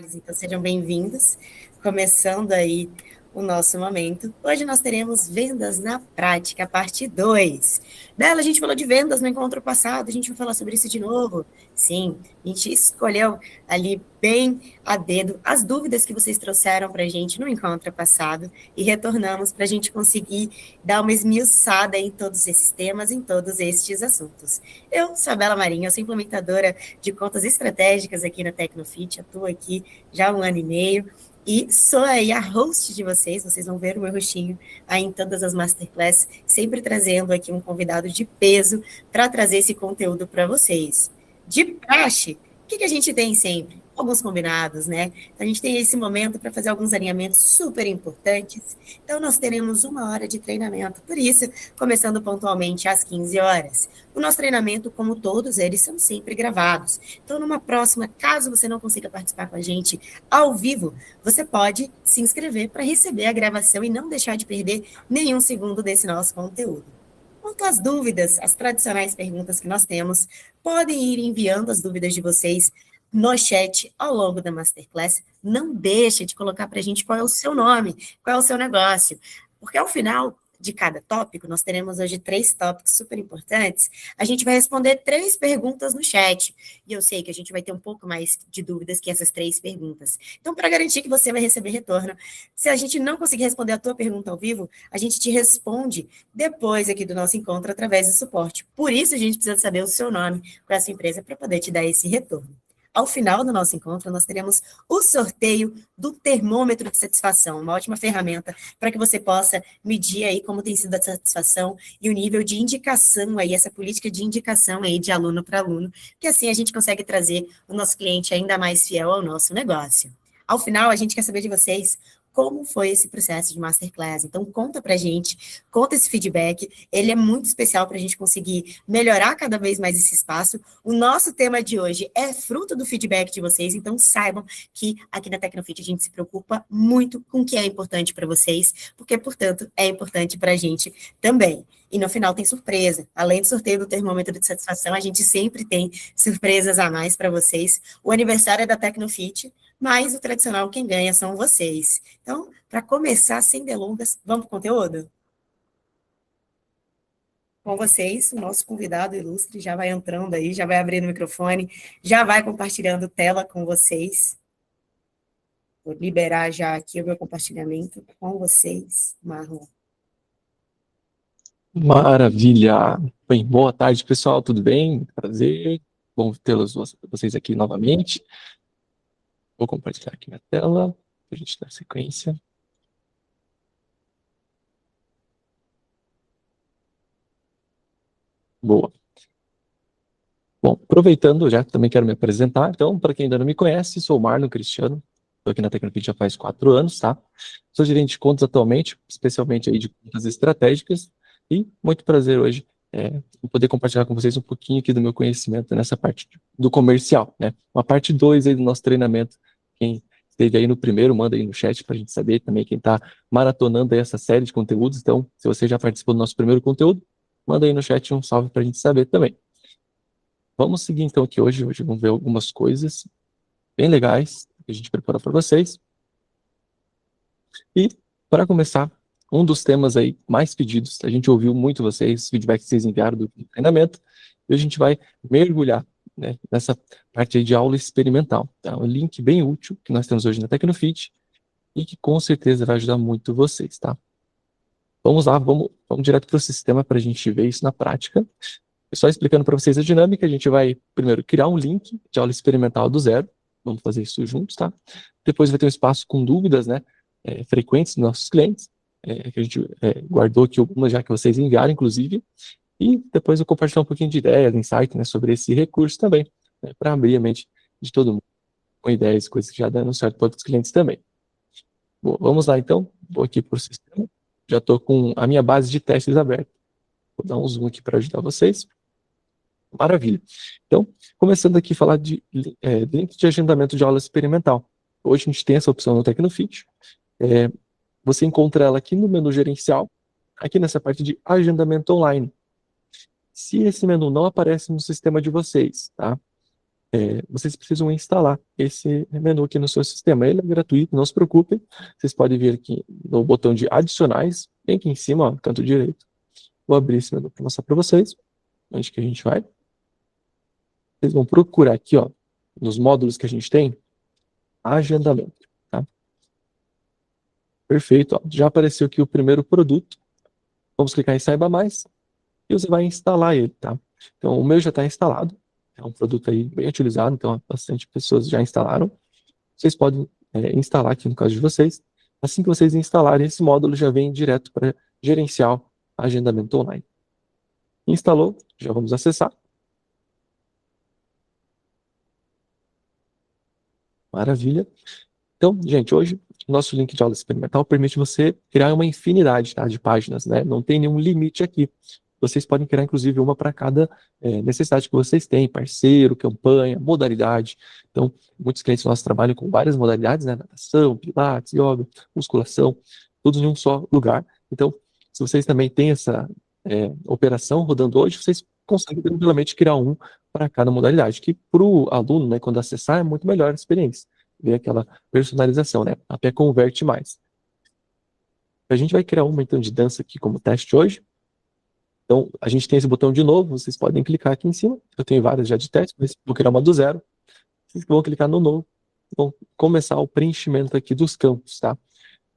todos, então sejam bem-vindos. Começando aí o nosso momento. Hoje nós teremos Vendas na Prática, parte 2. Bela, a gente falou de vendas no encontro passado, a gente vai falar sobre isso de novo. Sim, a gente escolheu ali bem a dedo as dúvidas que vocês trouxeram para a gente no encontro passado e retornamos para a gente conseguir dar uma esmiuçada em todos esses temas, em todos estes assuntos. Eu sou a Bela Marinho, eu sou implementadora de contas estratégicas aqui na Tecnofit, atuo aqui já há 1 ano e meio, e sou aí a host de vocês vão ver o meu rostinho aí em todas as masterclasses, sempre trazendo aqui um convidado de peso para trazer esse conteúdo para vocês. De praxe, o que a gente tem sempre? Alguns combinados, né? Então, a gente tem esse momento para fazer alguns alinhamentos super importantes. Então, nós teremos 1 hora de treinamento, por isso, começando pontualmente às 15 horas. O nosso treinamento, como todos eles, são sempre gravados. Então, numa próxima, caso você não consiga participar com a gente ao vivo, você pode se inscrever para receber a gravação e não deixar de perder nenhum segundo desse nosso conteúdo. Quanto às dúvidas, as tradicionais perguntas que nós temos, podem ir enviando as dúvidas de vocês no chat ao longo da Masterclass. Não deixe de colocar para a gente qual é o seu nome, qual é o seu negócio, porque ao final de cada tópico, nós teremos hoje 3 tópicos super importantes, a gente vai responder 3 perguntas no chat, e eu sei que a gente vai ter um pouco mais de dúvidas que essas 3 perguntas. Então, para garantir que você vai receber retorno, se a gente não conseguir responder a tua pergunta ao vivo, a gente te responde depois aqui do nosso encontro através do suporte. Por isso, a gente precisa saber o seu nome com essa empresa para poder te dar esse retorno. Ao final do nosso encontro, nós teremos o sorteio do termômetro de satisfação, uma ótima ferramenta para que você possa medir aí como tem sido a satisfação e o nível de indicação aí, essa política de indicação aí de aluno para aluno, que assim a gente consegue trazer o nosso cliente ainda mais fiel ao nosso negócio. Ao final, a gente quer saber de vocês como foi esse processo de Masterclass. Então, conta pra gente, conta esse feedback, ele é muito especial para a gente conseguir melhorar cada vez mais esse espaço. O nosso tema de hoje é fruto do feedback de vocês, então saibam que aqui na Tecnofit a gente se preocupa muito com o que é importante para vocês, porque, portanto, é importante para a gente também. E no final tem surpresa. Além do sorteio do termômetro de satisfação, a gente sempre tem surpresas a mais para vocês. O aniversário é da Tecnofit, mas o tradicional quem ganha são vocês. Então, para começar, sem delongas, vamos para o conteúdo? Com vocês, o nosso convidado ilustre já vai entrando aí, já vai abrindo o microfone, já vai compartilhando tela com vocês. Vou liberar já aqui o meu compartilhamento com vocês, Marlon. Maravilha! Bem, boa tarde, pessoal, tudo bem? Prazer, bom tê-los vocês aqui novamente. Vou compartilhar aqui minha tela, para a gente dar sequência. Boa. Bom, aproveitando, já também quero me apresentar. Então, para quem ainda não me conhece, sou o Marlon Cristiano, estou aqui na Tecnofit já faz 4 anos, tá? Sou gerente de contas atualmente, especialmente aí de contas estratégicas, e muito prazer hoje em poder compartilhar com vocês um pouquinho aqui do meu conhecimento nessa parte do comercial, né? Uma parte 2 aí do nosso treinamento. Quem esteve aí no primeiro, manda aí no chat para a gente saber também quem está maratonando aí essa série de conteúdos. Então, se você já participou do nosso primeiro conteúdo, manda aí no chat um salve para a gente saber também. Vamos seguir então aqui hoje vamos ver algumas coisas bem legais que a gente preparou para vocês. E, para começar, um dos temas aí mais pedidos, a gente ouviu muito vocês, feedback que vocês enviaram do treinamento, e a gente vai mergulhar, né, nessa parte aí de aula experimental. Tá? Um link bem útil que nós temos hoje na Tecnofit e que com certeza vai ajudar muito vocês, tá? Vamos lá, vamos direto para o sistema para a gente ver isso na prática. Só explicando para vocês a dinâmica, a gente vai primeiro criar um link de aula experimental do zero. Vamos fazer isso juntos, tá? Depois vai ter um espaço com dúvidas, né? Frequentes dos nossos clientes, que a gente guardou aqui algumas já que vocês enviaram, inclusive. E depois eu compartilhar um pouquinho de ideias, insight, né, sobre esse recurso também, né, para abrir a mente de todo mundo com ideias e coisas que já dando certo para outros clientes também. Bom, vamos lá então. Vou aqui para o sistema. Já estou com a minha base de testes aberta. Vou dar um zoom aqui para ajudar vocês. Maravilha. Então, começando aqui a falar de link de agendamento de aula experimental. Hoje a gente tem essa opção no Tecnofit. Você encontra ela aqui no menu gerencial, aqui nessa parte de agendamento online. Se esse menu não aparece no sistema de vocês, tá? vocês precisam instalar esse menu aqui no seu sistema. Ele é gratuito, não se preocupem. Vocês podem vir aqui no botão de adicionais, bem aqui em cima, ó, canto direito. Vou abrir esse menu para mostrar para vocês onde que a gente vai. Vocês vão procurar aqui, ó, nos módulos que a gente tem, agendamento, tá? Perfeito, ó. Já apareceu aqui o primeiro produto. Vamos clicar em saiba mais e você vai instalar ele, tá? Então, o meu já está instalado. É um produto aí bem utilizado, então bastante pessoas já instalaram. Vocês podem instalar aqui no caso de vocês. Assim que vocês instalarem, esse módulo já vem direto para gerenciar agendamento online. Instalou, já vamos acessar. Maravilha. Então, gente, hoje, nosso link de aula experimental permite você criar uma infinidade, tá, de páginas, né? Não tem nenhum limite aqui. Vocês podem criar, inclusive, uma para cada necessidade que vocês têm, parceiro, campanha, modalidade. Então, muitos clientes nossos trabalham com várias modalidades, né? Natação, pilates, yoga, musculação, tudo em um só lugar. Então, se vocês também têm essa operação rodando hoje, vocês conseguem tranquilamente criar um para cada modalidade, que para o aluno, né, quando acessar, é muito melhor a experiência, ver aquela personalização, né? Até converte mais. A gente vai criar uma, então, de dança aqui como teste hoje. Então, a gente tem esse botão de novo, vocês podem clicar aqui em cima. Eu tenho várias já de teste, mas vou criar uma do zero. Vocês vão clicar no novo, vão começar o preenchimento aqui dos campos, tá?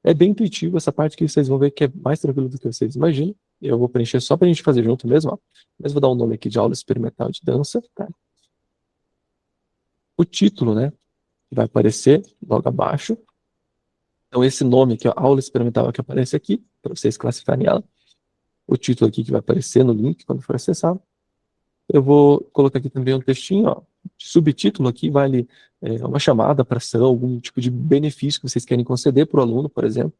É bem intuitivo, essa parte que vocês vão ver que é mais tranquilo do que vocês imaginam. Eu vou preencher só para a gente fazer junto mesmo, ó. Mas vou dar um nome aqui de aula experimental de dança, tá? O título, né, que vai aparecer logo abaixo. Então, esse nome aqui, ó, aula experimental, que aparece aqui, para vocês classificarem ela. O título aqui que vai aparecer no link quando for acessado. Eu vou colocar aqui também um textinho, ó, de subtítulo aqui, vale uma chamada para ação, algum tipo de benefício que vocês querem conceder para o aluno, por exemplo,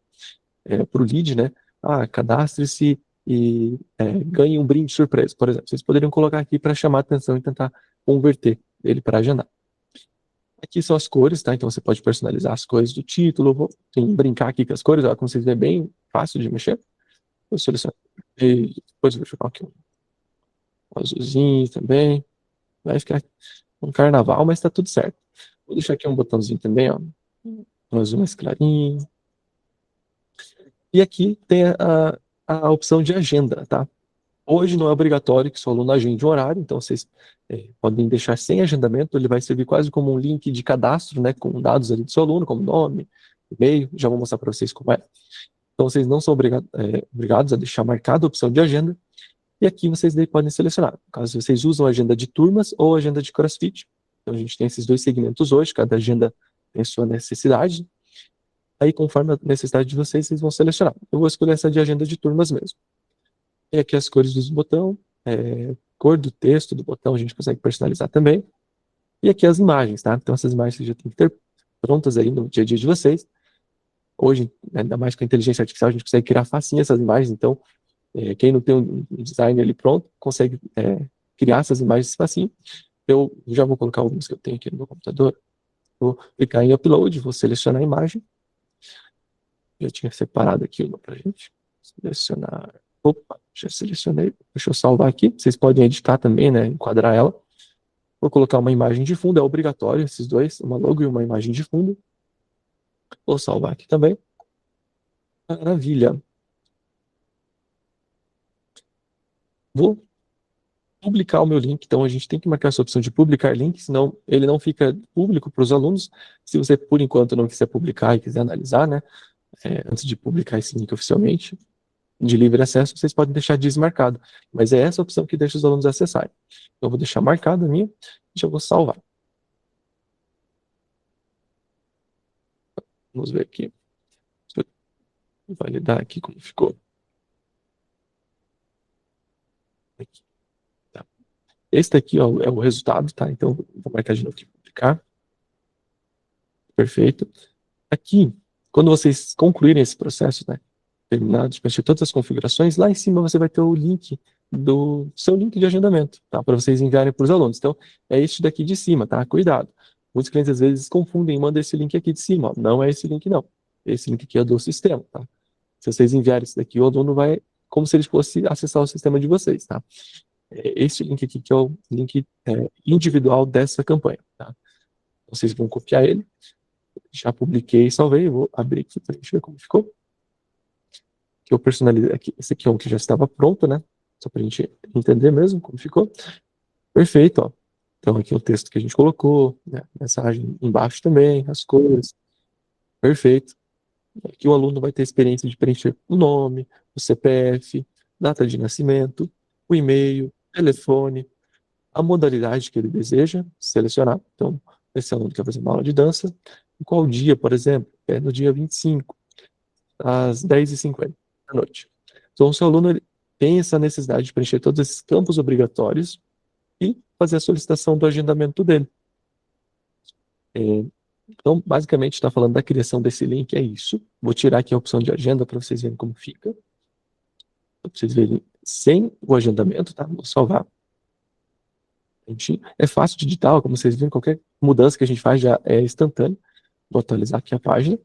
para o lead, né? Ah, cadastre-se e ganhe um brinde surpresa, por exemplo. Vocês poderiam colocar aqui para chamar a atenção e tentar converter ele para agendar. Aqui são as cores, tá? Então você pode personalizar as cores do título. Eu vou brincar aqui com as cores, ó, como vocês veem, bem fácil de mexer. Eu seleciono. E depois eu vou jogar aqui um azulzinho também. Vai ficar um carnaval, mas tá tudo certo. Vou deixar aqui um botãozinho também, ó. Um azul mais clarinho. E aqui tem a opção de agenda, tá? Hoje não é obrigatório que seu aluno agende um horário, então vocês podem deixar sem agendamento. Ele vai servir quase como um link de cadastro, né? Com dados ali do seu aluno, como nome, e-mail. Já vou mostrar para vocês como é. Então vocês não são obrigados a deixar marcada a opção de agenda. E aqui vocês daí podem selecionar, caso vocês usam a agenda de turmas ou agenda de CrossFit. Então a gente tem esses dois segmentos hoje, cada agenda tem sua necessidade. Aí conforme a necessidade de vocês, vocês vão selecionar. Eu vou escolher essa de agenda de turmas mesmo. E aqui as cores dos botões, cor do texto do botão a gente consegue personalizar também. E aqui as imagens, tá? Então essas imagens vocês já tem que ter prontas aí no dia a dia de vocês. Hoje, ainda mais com a inteligência artificial, a gente consegue criar facinho essas imagens, então quem não tem um design ali pronto, consegue criar essas imagens facinho. Eu já vou colocar algumas que eu tenho aqui no meu computador. Vou clicar em Upload, vou selecionar a imagem. Já tinha separado aqui uma pra gente. Selecionar. Opa, já selecionei. Deixa eu salvar aqui. Vocês podem editar também, né? Enquadrar ela. Vou colocar uma imagem de fundo, é obrigatório esses dois, uma logo e uma imagem de fundo. Vou salvar aqui também. Maravilha. Vou publicar o meu link, então a gente tem que marcar essa opção de publicar link, senão ele não fica público para os alunos. Se você, por enquanto, não quiser publicar e quiser analisar, né, antes de publicar esse link oficialmente, de livre acesso, vocês podem deixar desmarcado, mas é essa opção que deixa os alunos acessarem. Então eu vou deixar marcado a minha, e já vou salvar. Vamos ver aqui. Vou validar aqui como ficou. Aqui. Tá. Esse daqui ó, é o resultado, tá? Então vou marcar de novo aqui, publicar. Perfeito. Aqui, quando vocês concluírem esse processo, né, terminar de preencher todas as configurações, lá em cima você vai ter o link do seu link de agendamento, tá? Para vocês enviarem para os alunos. Então, é este daqui de cima, tá? Cuidado. Muitos clientes às vezes confundem e mandam esse link aqui de cima. Ó. Não é esse link, não. Esse link aqui é do sistema, tá? Se vocês enviarem esse daqui, o aluno vai, como se ele fosse acessar o sistema de vocês, tá? esse link aqui, que é o link individual dessa campanha, tá? Vocês vão copiar ele. Já publiquei e salvei. Vou abrir aqui para a gente ver como ficou. Que eu personalizei aqui. Esse aqui é um que já estava pronto, né? Só para a gente entender mesmo como ficou. Perfeito, ó. Então aqui é o texto que a gente colocou, né? Mensagem embaixo também, as cores. Perfeito. Aqui o aluno vai ter a experiência de preencher o nome, o CPF, data de nascimento, o e-mail, telefone, a modalidade que ele deseja selecionar. Então, esse aluno quer fazer uma aula de dança. E qual dia, por exemplo? É no dia 25, às 10h50 da noite. Então, o seu aluno ele tem essa necessidade de preencher todos esses campos obrigatórios e fazer a solicitação do agendamento dele. Então, basicamente, está falando da criação desse link, é isso. Vou tirar aqui a opção de agenda para vocês verem como fica. Para vocês verem sem o agendamento, tá? Vou salvar. É fácil de editar, como vocês viram, qualquer mudança que a gente faz já é instantânea. Vou atualizar aqui a página.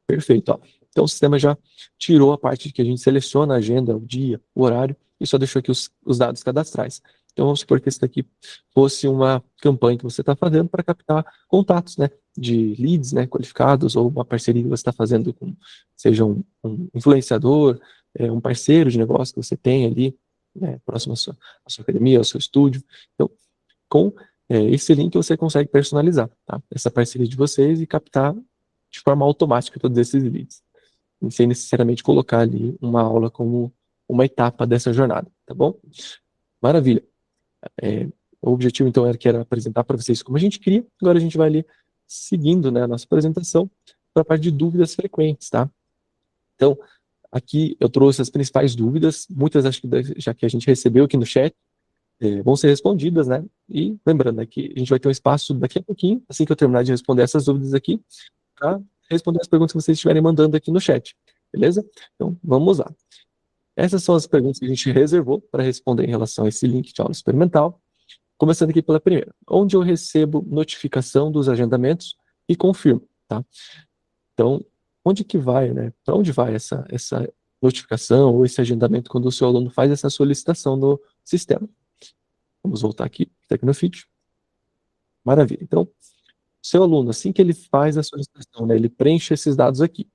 Perfeito, ó. Então o sistema já tirou a parte que a gente seleciona a agenda, o dia, o horário, e só deixou aqui os dados cadastrais. Então vamos supor que esse daqui fosse uma campanha que você está fazendo para captar contatos, né, de leads, né, qualificados, ou uma parceria que você está fazendo com, seja um influenciador, um parceiro de negócio que você tem ali, né, próximo à sua academia, ao seu estúdio. Então, com esse link você consegue personalizar, tá, essa parceria de vocês e captar de forma automática todos esses leads, sem necessariamente colocar ali uma aula como uma etapa dessa jornada, tá bom? Maravilha. O objetivo, então, era apresentar para vocês como a gente cria. Agora a gente vai ali seguindo, né, a nossa apresentação para a parte de dúvidas frequentes, tá? Então, aqui eu trouxe as principais dúvidas, muitas acho que já que a gente recebeu aqui no chat, vão ser respondidas, né? E lembrando, né, que a gente vai ter um espaço daqui a pouquinho, assim que eu terminar de responder essas dúvidas aqui, para responder as perguntas que vocês estiverem mandando aqui no chat, beleza? Então, vamos lá. Essas são as perguntas que a gente reservou para responder em relação a esse link de aula experimental. Começando aqui pela primeira. Onde eu recebo notificação dos agendamentos e confirmo, tá? Então, onde que vai, né? Para onde vai essa notificação ou esse agendamento quando o seu aluno faz essa solicitação no sistema? Vamos voltar aqui, Tecnofit. Maravilha. Então, seu aluno, assim que ele faz a solicitação, né, ele preenche esses dados aqui.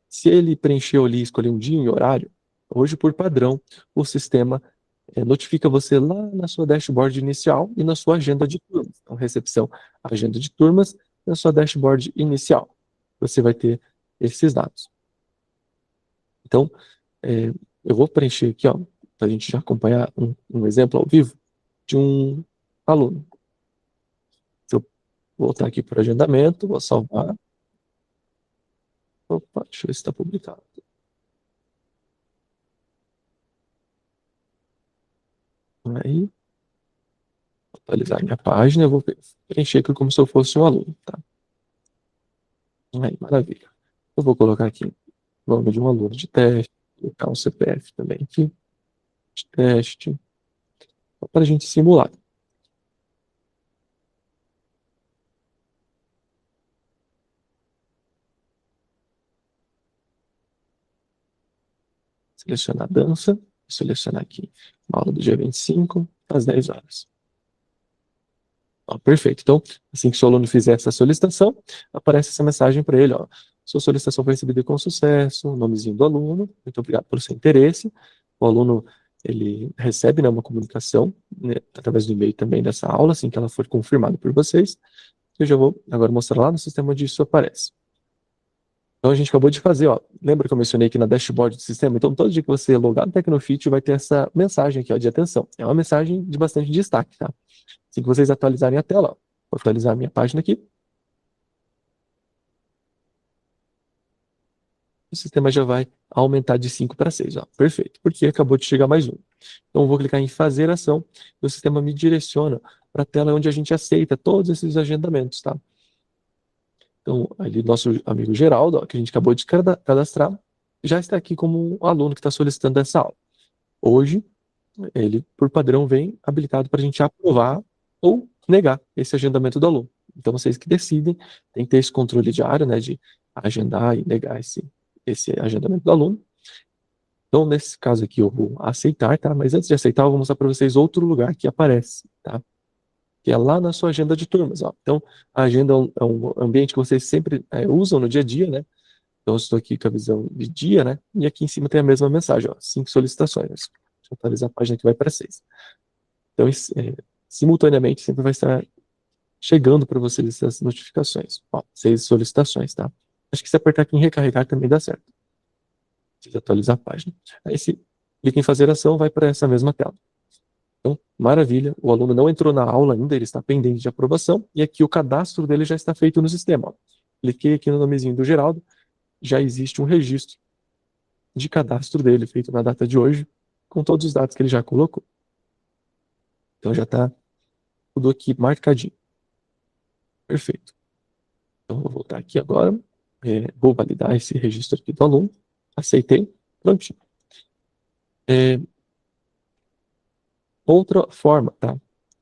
Se ele preencheu ali, escolheu um dia e horário, hoje, por padrão, o sistema notifica você lá na sua dashboard inicial e na sua agenda de turmas. Então, recepção, agenda de turmas, na sua dashboard inicial. Você vai ter esses dados. Então, eu vou preencher aqui, ó, para a gente já acompanhar um exemplo ao vivo de um aluno. Voltar aqui para o agendamento, vou salvar. Opa, deixa eu ver se está publicado. Aí, atualizar minha página, eu vou preencher aqui como se eu fosse um aluno, tá? Aí, maravilha. Eu vou colocar aqui o nome de um aluno de teste, colocar um CPF também aqui, de teste, para a gente simular. Selecionar a dança, selecionar aqui uma aula do dia 25, às 10 horas. Ó, perfeito. Então, assim que o seu aluno fizer essa solicitação, aparece essa mensagem para ele, ó. Sua solicitação foi recebida com sucesso, nomezinho do aluno, muito obrigado pelo seu interesse. O aluno, ele recebe, né, uma comunicação, né, através do e-mail também dessa aula, assim que ela for confirmada por vocês. Eu já vou agora mostrar lá no sistema onde isso aparece. Então a gente acabou de fazer, ó. Lembra que eu mencionei aqui na dashboard do sistema? Então todo dia que você logar no Tecnofit vai ter essa mensagem aqui, ó, de atenção. É uma mensagem de bastante destaque, tá? Assim que vocês atualizarem a tela, ó. Vou atualizar a minha página aqui. O sistema já vai aumentar de 5 para 6, ó. Perfeito, porque acabou de chegar mais um. Então eu vou clicar em fazer ação e o sistema me direciona para a tela onde a gente aceita todos esses agendamentos, tá? Então, ali nosso amigo Geraldo, ó, que a gente acabou de cadastrar, já está aqui como um aluno que está solicitando essa aula. Hoje, ele, por padrão, vem habilitado para a gente aprovar ou negar esse agendamento do aluno. Então, vocês que decidem, tem que ter esse controle diário, né, de agendar e negar esse agendamento do aluno. Então, nesse caso aqui, eu vou aceitar, tá? Mas antes de aceitar, eu vou mostrar para vocês outro lugar que aparece, tá? Que é lá na sua agenda de turmas, ó. Então, a agenda é um ambiente que vocês sempre usam no dia a dia, né? Então, eu estou aqui com a visão de dia, né? E aqui em cima tem a mesma mensagem, ó, 5 solicitações. Deixa eu atualizar a página que vai para 6. Então, simultaneamente, sempre vai estar chegando para vocês essas notificações. Ó, 6 solicitações, tá? Acho que se apertar aqui em recarregar também dá certo. Precisa atualizar a página. Aí, se clica em fazer ação, vai para essa mesma tela. Então, maravilha, o aluno não entrou na aula ainda, ele está pendente de aprovação, e aqui o cadastro dele já está feito no sistema. Ó. Cliquei aqui no nomezinho do Geraldo, já existe um registro de cadastro dele, feito na data de hoje, com todos os dados que ele já colocou. Então já está tudo aqui marcadinho. Perfeito. Então vou voltar aqui agora, vou validar esse registro aqui do aluno, aceitei, prontinho. Outra forma, tá,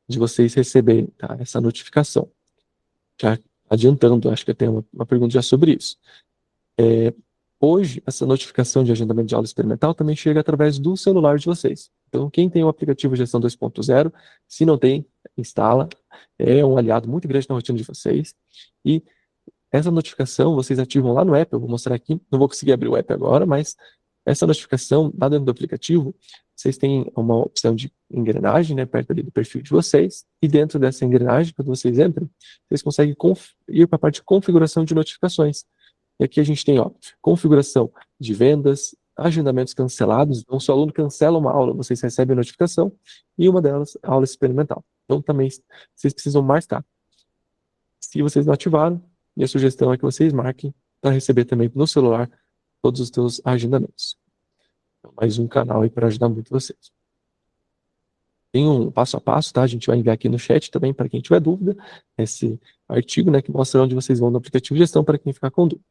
de vocês receberem, tá, essa notificação, já adiantando, acho que eu tenho uma pergunta já sobre isso. Hoje, essa notificação de agendamento de aula experimental também chega através do celular de vocês. Então, quem tem o aplicativo Gestão 2.0, se não tem, instala. É um aliado muito grande na rotina de vocês. E essa notificação vocês ativam lá no app. Eu vou mostrar aqui. Não vou conseguir abrir o app agora, mas essa notificação lá dentro do aplicativo, vocês têm uma opção de engrenagem, né, perto ali do perfil de vocês. E dentro dessa engrenagem, quando vocês entram, vocês conseguem ir para a parte de configuração de notificações. E aqui a gente tem, ó, configuração de vendas, agendamentos cancelados. Então, se o aluno cancela uma aula, vocês recebem a notificação, e uma delas, a aula experimental. Então, também, vocês precisam marcar. Se vocês não ativaram, minha sugestão é que vocês marquem para receber também no celular todos os seus agendamentos. Então, mais um canal aí para ajudar muito vocês. Tem um passo a passo, tá? A gente vai enviar aqui no chat também para quem tiver dúvida, esse artigo, né, que mostra onde vocês vão no aplicativo de gestão para quem ficar com dúvida.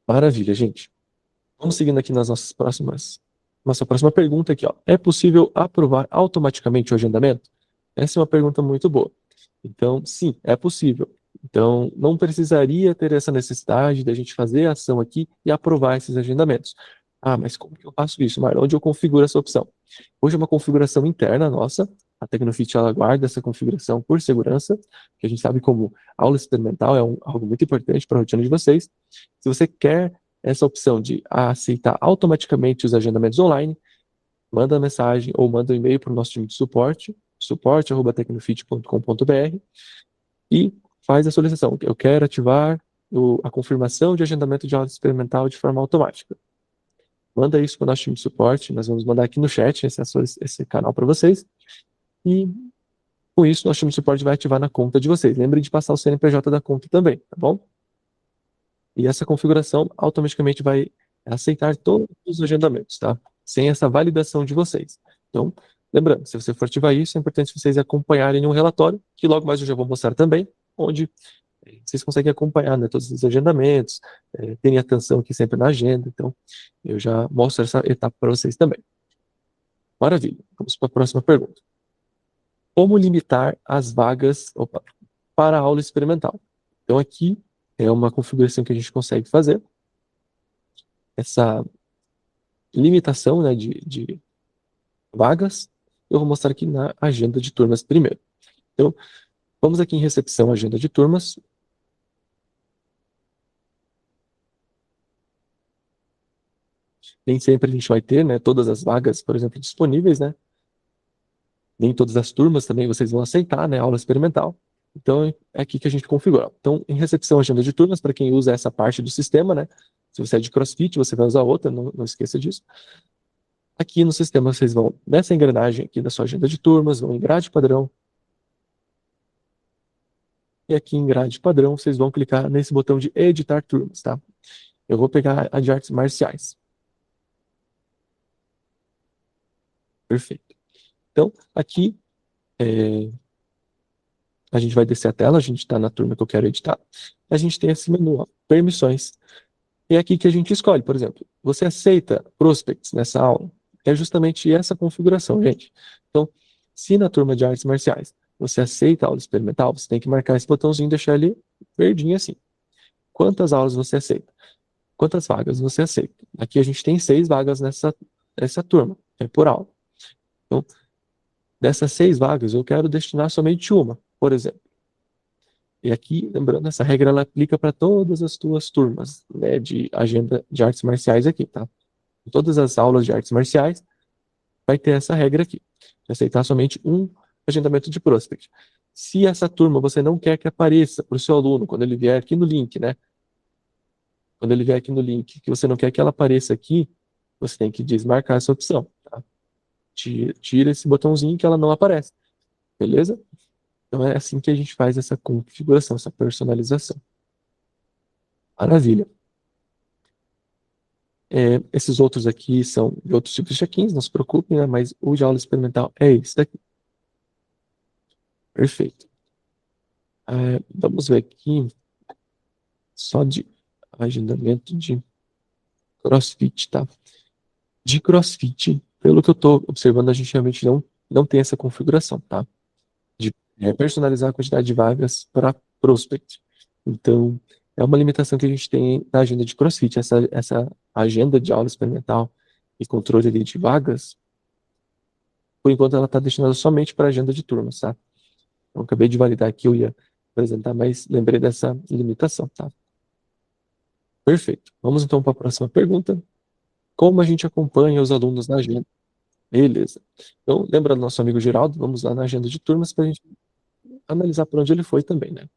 Maravilha, gente. Vamos seguindo aqui nas nossa próxima pergunta aqui, ó. É possível aprovar automaticamente o agendamento? Essa é uma pergunta muito boa. Então, sim, é possível. Então, não precisaria ter essa necessidade de a gente fazer a ação aqui e aprovar esses agendamentos. Ah, mas como que eu faço isso, Marlon? Onde eu configuro essa opção? Hoje é uma configuração interna nossa. A Tecnofit, ela guarda essa configuração por segurança, que a gente sabe como aula experimental é algo muito importante para a rotina de vocês. Se você quer essa opção de aceitar automaticamente os agendamentos online, manda mensagem ou manda um e-mail para o nosso time de suporte@tecnofit.com.br e faz a solicitação. Eu quero ativar a confirmação de agendamento de aula experimental de forma automática. Manda isso para o nosso time de suporte, nós vamos mandar aqui no chat esse canal para vocês. E com isso, nosso time de suporte vai ativar na conta de vocês. Lembrem de passar o CNPJ da conta também, tá bom? E essa configuração automaticamente vai aceitar todos os agendamentos, tá? Sem essa validação de vocês. Então, lembrando, se você for ativar isso, é importante vocês acompanharem um relatório, que logo mais eu já vou mostrar também, onde vocês conseguem acompanhar, né, todos os agendamentos, terem atenção aqui sempre na agenda. Então, eu já mostro essa etapa para vocês também. Maravilha. Vamos para a próxima pergunta. Como limitar as vagas para a aula experimental? Então, aqui é uma configuração que a gente consegue fazer. Essa limitação, né, de vagas, eu vou mostrar aqui na agenda de turmas primeiro. Então, vamos aqui em recepção, agenda de turmas. Nem sempre a gente vai ter, né, todas as vagas, por exemplo, disponíveis, né? Nem todas as turmas também vocês vão aceitar, né, aula experimental. Então, é aqui que a gente configura. Então, em recepção, agenda de turmas, para quem usa essa parte do sistema, né? Se você é de CrossFit, você vai usar outra, não esqueça disso. Aqui no sistema, vocês vão nessa engrenagem aqui da sua agenda de turmas, vão em grade padrão. E aqui em grade padrão, vocês vão clicar nesse botão de editar turmas, tá? Eu vou pegar a de artes marciais. Perfeito. Então, aqui, a gente vai descer a tela, a gente está na turma que eu quero editar. A gente tem esse menu, ó, permissões. E é aqui que a gente escolhe, por exemplo, você aceita prospects nessa aula? É justamente essa configuração, gente. Então, se na turma de artes marciais você aceita a aula experimental, você tem que marcar esse botãozinho e deixar ele verdinho assim. Quantas aulas você aceita? quantas vagas você aceita. Aqui a gente tem 6 vagas nessa turma, é por aula. Então, dessas 6 vagas, eu quero destinar somente uma, por exemplo. E aqui, lembrando, essa regra ela aplica para todas as tuas turmas, né, de agenda de artes marciais aqui, tá? Em todas as aulas de artes marciais, vai ter essa regra aqui, de aceitar somente um agendamento de prospect. Se essa turma você não quer que apareça para o seu aluno, quando ele vier aqui no link, né? Quando ele vier aqui no link, que você não quer que ela apareça aqui, você tem que desmarcar essa opção, tá? Tira esse botãozinho que ela não aparece, beleza? Então é assim que a gente faz essa configuração, essa personalização. Maravilha. Esses outros aqui são de outros tipos de check-ins, não se preocupem, né? Mas o de aula experimental é esse daqui. Perfeito. Vamos ver aqui só de agendamento de CrossFit, tá? De CrossFit, pelo que eu estou observando, a gente realmente não tem essa configuração, tá? De personalizar a quantidade de vagas para prospect. Então, é uma limitação que a gente tem na agenda de CrossFit, essa agenda de aula experimental e controle ali de vagas, por enquanto ela está destinada somente para agenda de turmas, tá? Eu acabei de validar aqui, eu ia apresentar, mas lembrei dessa limitação, tá? Perfeito. Vamos então para a próxima pergunta. Como a gente acompanha os alunos na agenda? Beleza. Então, lembra do nosso amigo Geraldo? Vamos lá na agenda de turmas para a gente analisar por onde ele foi também, né?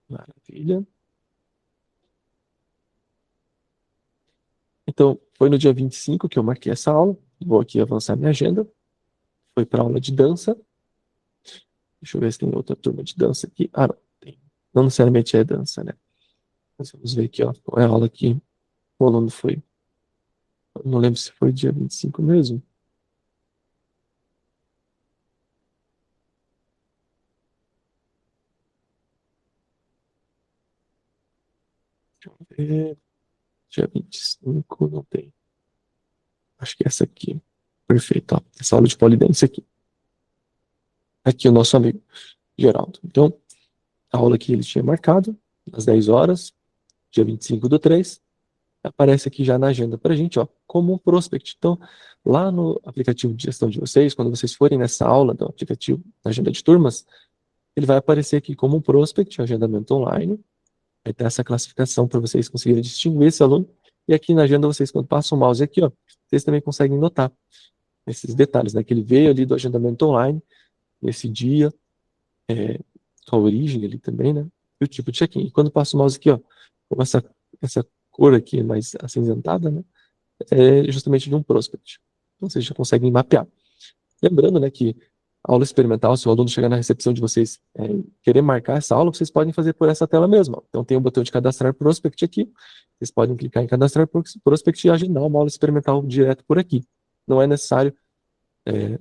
Maravilha. Então, foi no dia 25 que eu marquei essa aula. Vou aqui avançar minha agenda. Foi para aula de dança. Deixa eu ver se tem outra turma de dança aqui. Ah, não, tem. Não necessariamente é dança, né? Mas vamos ver aqui, ó. Qual é a aula que o aluno foi. Eu não lembro se foi dia 25 mesmo. Deixa eu ver. Dia 25 não tem. Acho que é essa aqui. Perfeito, ó. Essa aula de polidense aqui. Aqui o nosso amigo Geraldo. Então, a aula que ele tinha marcado, às 10 horas, dia 25/3, aparece aqui já na agenda para a gente, ó, como um prospect. Então, lá no aplicativo de gestão de vocês, quando vocês forem nessa aula do aplicativo da agenda de turmas, ele vai aparecer aqui como um prospect, agendamento online. Vai ter essa classificação para vocês conseguirem distinguir esse aluno. E aqui na agenda, vocês, quando passam o mouse aqui, ó, vocês também conseguem notar esses detalhes, né? Que ele veio ali do agendamento online, nesse dia, a origem ali também, né? E o tipo de check-in. E quando passa o mouse aqui, ó, com essa cor aqui mais acinzentada, né? É justamente de um prospect. Então, vocês já conseguem mapear. Lembrando, né, que a aula experimental, se o aluno chegar na recepção de vocês querer marcar essa aula, vocês podem fazer por essa tela mesmo. Ó. Então, tem o botão de cadastrar prospect aqui. Vocês podem clicar em cadastrar prospect e agendar uma aula experimental direto por aqui. Não é necessário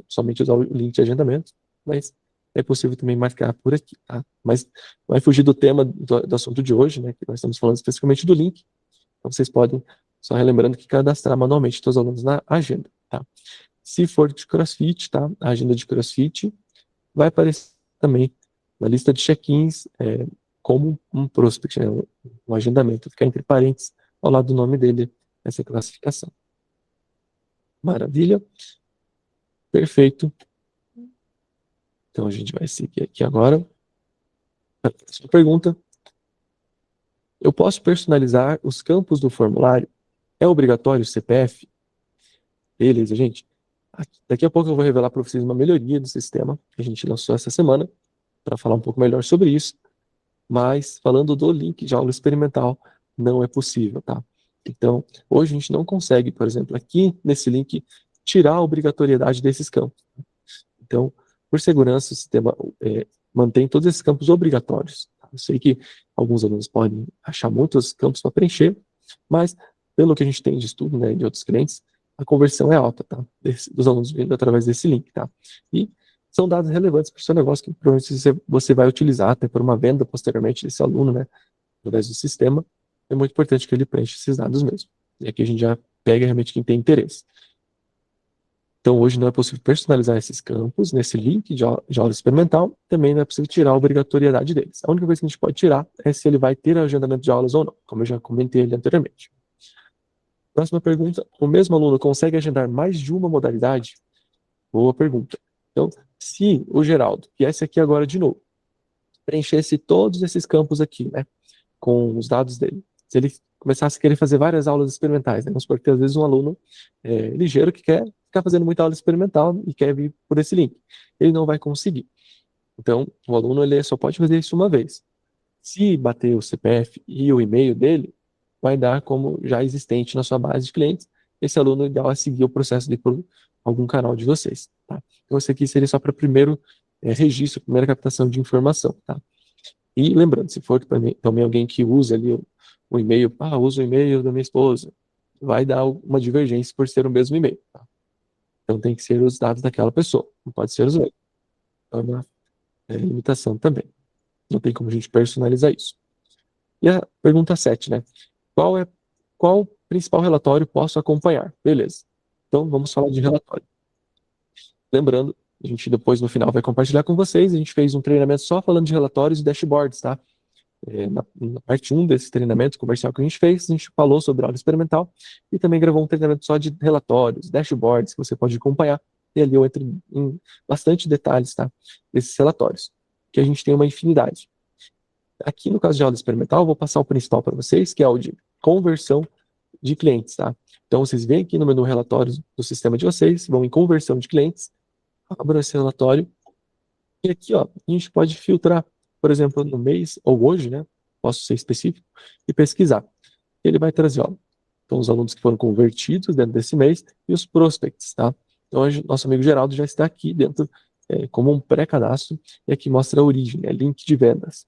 somente usar o link de agendamento, mas é possível também marcar por aqui, tá? Mas vai fugir do tema do assunto de hoje, né, que nós estamos falando especificamente do link. Então, vocês podem, só relembrando que cadastrar manualmente os alunos na agenda, tá? Se for de CrossFit, tá? A agenda de CrossFit vai aparecer também na lista de check-ins como um prospect, né? Um agendamento. Fica entre parênteses ao lado do nome dele, essa classificação. Maravilha. Perfeito. Então a gente vai seguir aqui agora. Próxima pergunta. Eu posso personalizar os campos do formulário? É obrigatório o CPF? Beleza, gente. Daqui a pouco eu vou revelar para vocês uma melhoria do sistema que a gente lançou essa semana para falar um pouco melhor sobre isso. Mas falando do link de aula experimental, não é possível, tá? Então, hoje a gente não consegue, por exemplo, aqui nesse link, tirar a obrigatoriedade desses campos. Então, por segurança, o sistema mantém todos esses campos obrigatórios. Tá? Eu sei que alguns alunos podem achar muitos campos para preencher, mas pelo que a gente tem de estudo, né, de outros clientes, a conversão é alta, tá? Dos alunos vindo através desse link, tá? E são dados relevantes para o seu negócio que provavelmente você vai utilizar até por uma venda posteriormente desse aluno, né, através do sistema. É muito importante que ele preencha esses dados mesmo. E aqui a gente já pega realmente quem tem interesse. Então, hoje não é possível personalizar esses campos nesse link de aula experimental, também não é possível tirar a obrigatoriedade deles. A única coisa que a gente pode tirar é se ele vai ter agendamento de aulas ou não, como eu já comentei ali anteriormente. Próxima pergunta: o mesmo aluno consegue agendar mais de uma modalidade? Boa pergunta. Então, se o Geraldo viesse aqui agora de novo, preenchesse todos esses campos aqui, né, com os dados dele, se ele começasse a querer fazer várias aulas experimentais, né, vamos supor que às vezes um aluno ligeiro que quer ficar fazendo muita aula experimental e quer vir por esse link, ele não vai conseguir. Então, o aluno ele só pode fazer isso uma vez. Se bater o CPF e o e-mail dele, vai dar como já existente na sua base de clientes. Esse aluno ideal é seguir o processo de por algum canal de vocês. Tá? Então, esse aqui seria só para primeiro registro, primeira captação de informação. Tá? E lembrando, se for também alguém que usa ali o e-mail, usa o e-mail da minha esposa, vai dar uma divergência por ser o mesmo e-mail. Tá? Então, tem que ser os dados daquela pessoa, não pode ser os meus. Então, é uma limitação também. Não tem como a gente personalizar isso. E a pergunta 7, né? Qual principal relatório posso acompanhar? Beleza. Então, vamos falar de relatório. Lembrando, a gente depois no final vai compartilhar com vocês, a gente fez um treinamento só falando de relatórios e dashboards, tá? Na parte 1 desse treinamento comercial que a gente fez, a gente falou sobre aula experimental e também gravou um treinamento só de relatórios, dashboards, que você pode acompanhar. E ali eu entro em bastante detalhes, tá? Desses relatórios, que a gente tem uma infinidade. Aqui no caso de aula experimental, eu vou passar o principal para vocês, que é o de conversão de clientes, tá? Então, vocês vêm aqui no menu relatórios do sistema de vocês, vão em conversão de clientes, abram esse relatório, e aqui, ó, a gente pode filtrar, por exemplo, no mês, ou hoje, né? Posso ser específico, e pesquisar. Ele vai trazer, ó, então, os alunos que foram convertidos dentro desse mês e os prospects, tá? Então, hoje, nosso amigo Geraldo já está aqui dentro, como um pré-cadastro, e aqui mostra a origem, né? Link de vendas,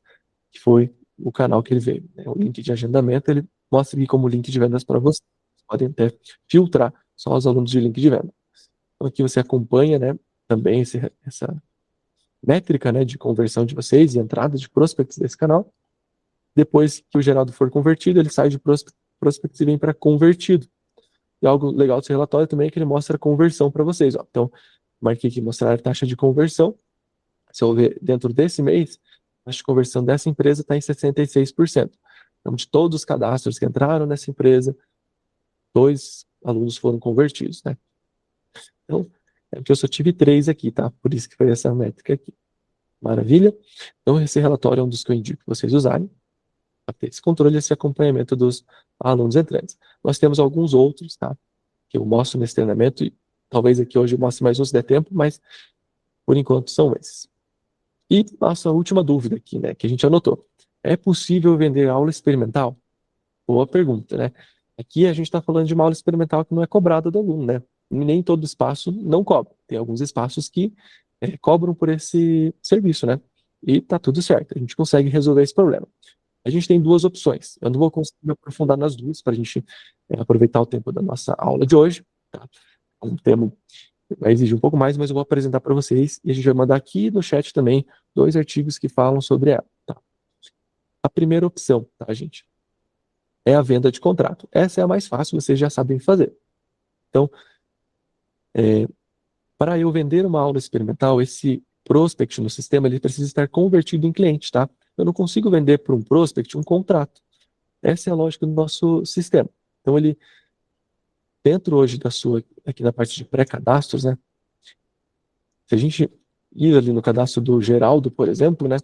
que foi o canal que ele veio. Né? O link de agendamento, ele mostra aqui como link de vendas para vocês. Podem até filtrar só os alunos de link de venda. Então, aqui você acompanha, né, também essa métrica, né, de conversão de vocês e entrada de prospects desse canal. Depois que o Geraldo for convertido, ele sai de prospects e vem para convertido. E algo legal desse relatório também é que ele mostra a conversão para vocês. Ó. Então, marquei aqui mostrar a taxa de conversão. Se eu ver dentro desse mês, a taxa de conversão dessa empresa está em 66%. Então, de todos os cadastros que entraram nessa empresa, 2 alunos foram convertidos, né? Então, é porque eu só tive 3 aqui, tá? Por isso que foi essa métrica aqui. Maravilha? Então, esse relatório é um dos que eu indico vocês usarem para ter esse controle e esse acompanhamento dos alunos entrantes. Nós temos alguns outros, tá? Que eu mostro nesse treinamento e talvez aqui hoje eu mostre mais um se der tempo, mas por enquanto são esses. E nossa última dúvida aqui, né, que a gente anotou. É possível vender aula experimental? Boa pergunta, né? Aqui a gente está falando de uma aula experimental que não é cobrada do aluno, né? Nem todo espaço não cobra. Tem alguns espaços que cobram por esse serviço, né? E tá tudo certo, a gente consegue resolver esse problema. A gente tem 2 opções. Eu não vou conseguir me aprofundar nas duas para a gente aproveitar o tempo da nossa aula de hoje. Tá? Um tema vai exigir um pouco mais, mas eu vou apresentar para vocês e a gente vai mandar aqui no chat também 2 artigos que falam sobre ela. Tá? A primeira opção, tá, gente? É a venda de contrato. Essa é a mais fácil, vocês já sabem fazer. Então, para eu vender uma aula experimental, esse prospect no sistema ele precisa estar convertido em cliente, tá? Eu não consigo vender para um prospect um contrato. Essa é a lógica do nosso sistema. Então, ele, dentro hoje da sua, aqui na parte de pré-cadastros, né? Se a gente ir ali no cadastro do Geraldo, por exemplo, né?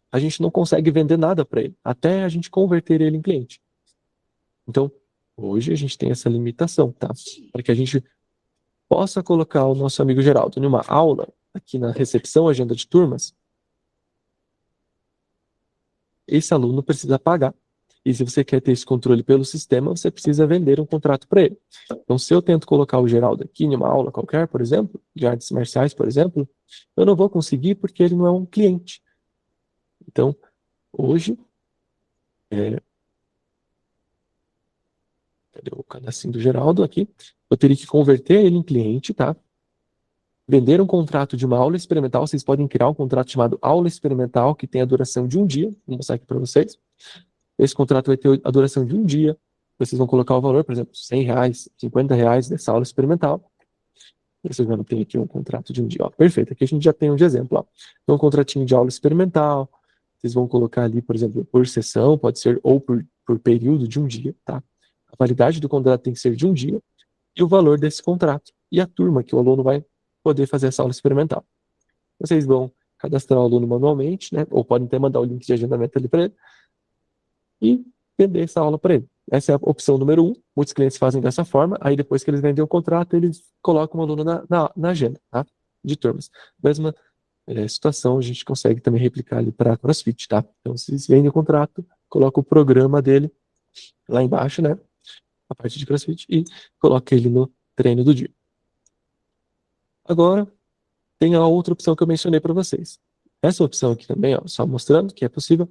A gente não consegue vender nada para ele, até a gente converter ele em cliente. Então, hoje a gente tem essa limitação, tá? Para que a gente possa colocar o nosso amigo Geraldo em uma aula, aqui na recepção, agenda de turmas, esse aluno precisa pagar. E se você quer ter esse controle pelo sistema, você precisa vender um contrato para ele. Então, se eu tento colocar o Geraldo aqui em uma aula qualquer, por exemplo, de artes marciais, por exemplo, eu não vou conseguir porque ele não é um cliente. Então, hoje, cadê o cadastro do Geraldo aqui? Eu teria que converter ele em cliente, tá? Vender um contrato de uma aula experimental, vocês podem criar um contrato chamado aula experimental, que tem a duração de um dia. Vou mostrar aqui para vocês. Esse contrato vai ter a duração de um dia. Vocês vão colocar o valor, por exemplo, R$100, R$50 dessa aula experimental. Esse eu já não tenho aqui um contrato de um dia. Ó, perfeito, aqui a gente já tem um de exemplo. Ó. Então, um contratinho de aula experimental. Vocês vão colocar ali, por exemplo, por sessão, pode ser ou por período de um dia, tá? A validade do contrato tem que ser de um dia e o valor desse contrato e a turma que o aluno vai poder fazer essa aula experimental. Vocês vão cadastrar o aluno manualmente, né? Ou podem até mandar o link de agendamento ali para ele e vender essa aula para ele. Essa é a opção número 1. Muitos clientes fazem dessa forma. Aí depois que eles vendem o contrato, eles colocam o aluno na agenda, tá? De turmas. Mesma situação, a gente consegue também replicar ali para CrossFit, tá? Então, vocês vendem o contrato, coloca o programa dele lá embaixo, né? A parte de CrossFit e coloca ele no treino do dia. Agora, tem a outra opção que eu mencionei para vocês. Essa opção aqui também, ó, só mostrando que é possível.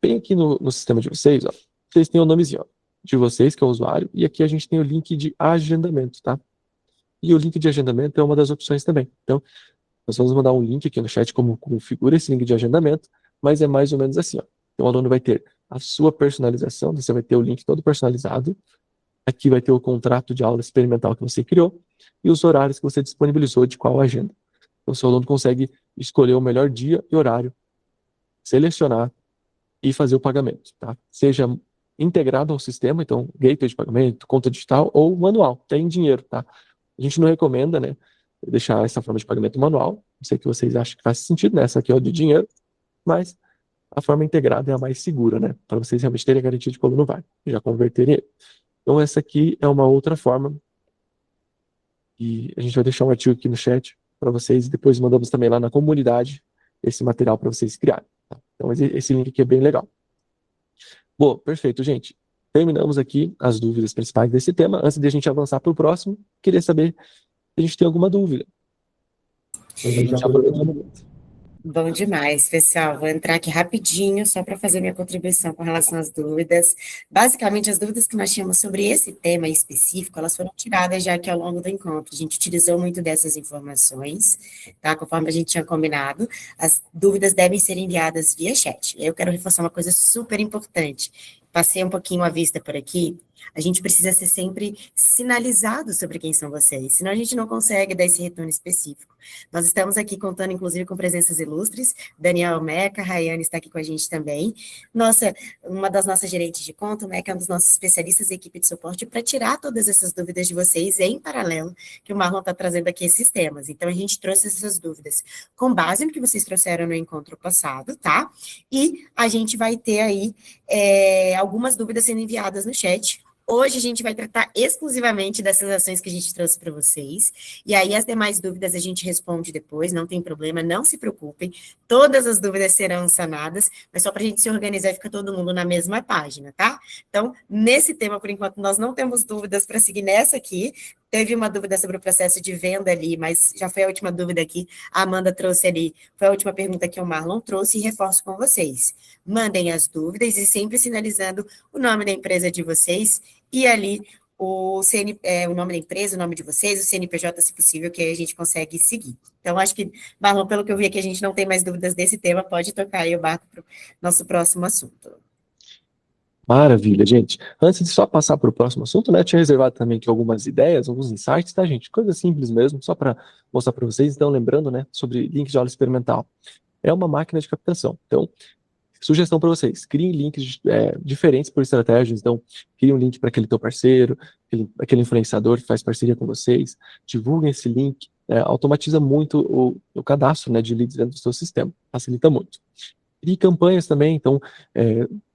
Bem aqui no sistema de vocês, ó, vocês têm o nomezinho ó, de vocês, que é o usuário, e aqui a gente tem o link de agendamento, tá? E o link de agendamento é uma das opções também. Então, nós vamos mandar um link aqui no chat como configura esse link de agendamento, mas é mais ou menos assim, ó. Então, o aluno vai ter a sua personalização, você vai ter o link todo personalizado, aqui vai ter o contrato de aula experimental que você criou e os horários que você disponibilizou de qual agenda. Então, o seu aluno consegue escolher o melhor dia e horário, selecionar e fazer o pagamento, tá? Seja integrado ao sistema, então gateway de pagamento, conta digital ou manual, tem dinheiro, tá? A gente não recomenda, né, deixar essa forma de pagamento manual, não sei que vocês acham que faz sentido, né, essa aqui é o de dinheiro, mas a forma integrada é a mais segura, né, para vocês realmente terem a garantia de que o aluno vai, já converterem ele. Então essa aqui é uma outra forma e a gente vai deixar um artigo aqui no chat para vocês e depois mandamos também lá na comunidade esse material para vocês criarem. Tá? Então esse link aqui é bem legal. Bom, perfeito, gente. Terminamos aqui as dúvidas principais desse tema. Antes de a gente avançar para o próximo, queria saber se a gente tem alguma dúvida. A gente já aproveitou o momento. Bom demais, pessoal. Vou entrar aqui rapidinho só para fazer minha contribuição com relação às dúvidas. Basicamente, as dúvidas que nós tínhamos sobre esse tema específico, elas foram tiradas já que ao longo do encontro. A gente utilizou muito dessas informações, tá? Conforme a gente tinha combinado, as dúvidas devem ser enviadas via chat. Eu quero reforçar uma coisa super importante. Passei um pouquinho a vista por aqui, a gente precisa ser sempre sinalizado sobre quem são vocês, senão a gente não consegue dar esse retorno específico. Nós estamos aqui contando, inclusive, com presenças ilustres, Daniel Meca, Rayane está aqui com a gente também, uma das nossas gerentes de conta, o Meca é um dos nossos especialistas da equipe de suporte para tirar todas essas dúvidas de vocês em paralelo, que o Marlon está trazendo aqui esses temas. Então, a gente trouxe essas dúvidas com base no que vocês trouxeram no encontro passado, tá? E a gente vai ter aí algumas dúvidas sendo enviadas no chat. Hoje a gente vai tratar exclusivamente dessas ações que a gente trouxe para vocês. E aí as demais dúvidas a gente responde depois, não tem problema, não se preocupem. Todas as dúvidas serão sanadas, mas só para a gente se organizar e ficar todo mundo na mesma página, tá? Então, nesse tema, por enquanto, nós não temos dúvidas para seguir nessa aqui. Teve uma dúvida sobre o processo de venda ali, mas já foi a última dúvida que a Amanda trouxe ali. Foi a última pergunta que o Marlon trouxe e reforço com vocês. Mandem as dúvidas e sempre sinalizando o nome da empresa de vocês e ali o nome da empresa, o nome de vocês, o CNPJ, se possível, que aí a gente consegue seguir. Então, acho que, Marlon, pelo que eu vi aqui, a gente não tem mais dúvidas desse tema, pode tocar aí o barco para o nosso próximo assunto. Maravilha, gente. Antes de só passar para o próximo assunto, né, eu tinha reservado também aqui algumas ideias, alguns insights, tá, gente? Coisa simples mesmo, só para mostrar para vocês. Então, lembrando, né, sobre link de aula experimental. É uma máquina de captação. Então, sugestão para vocês, criem links diferentes por estratégias. Então, criem um link para aquele teu parceiro, aquele influenciador que faz parceria com vocês, divulguem esse link, automatiza muito o cadastro, né, de leads dentro do seu sistema, facilita muito. E campanhas também, então,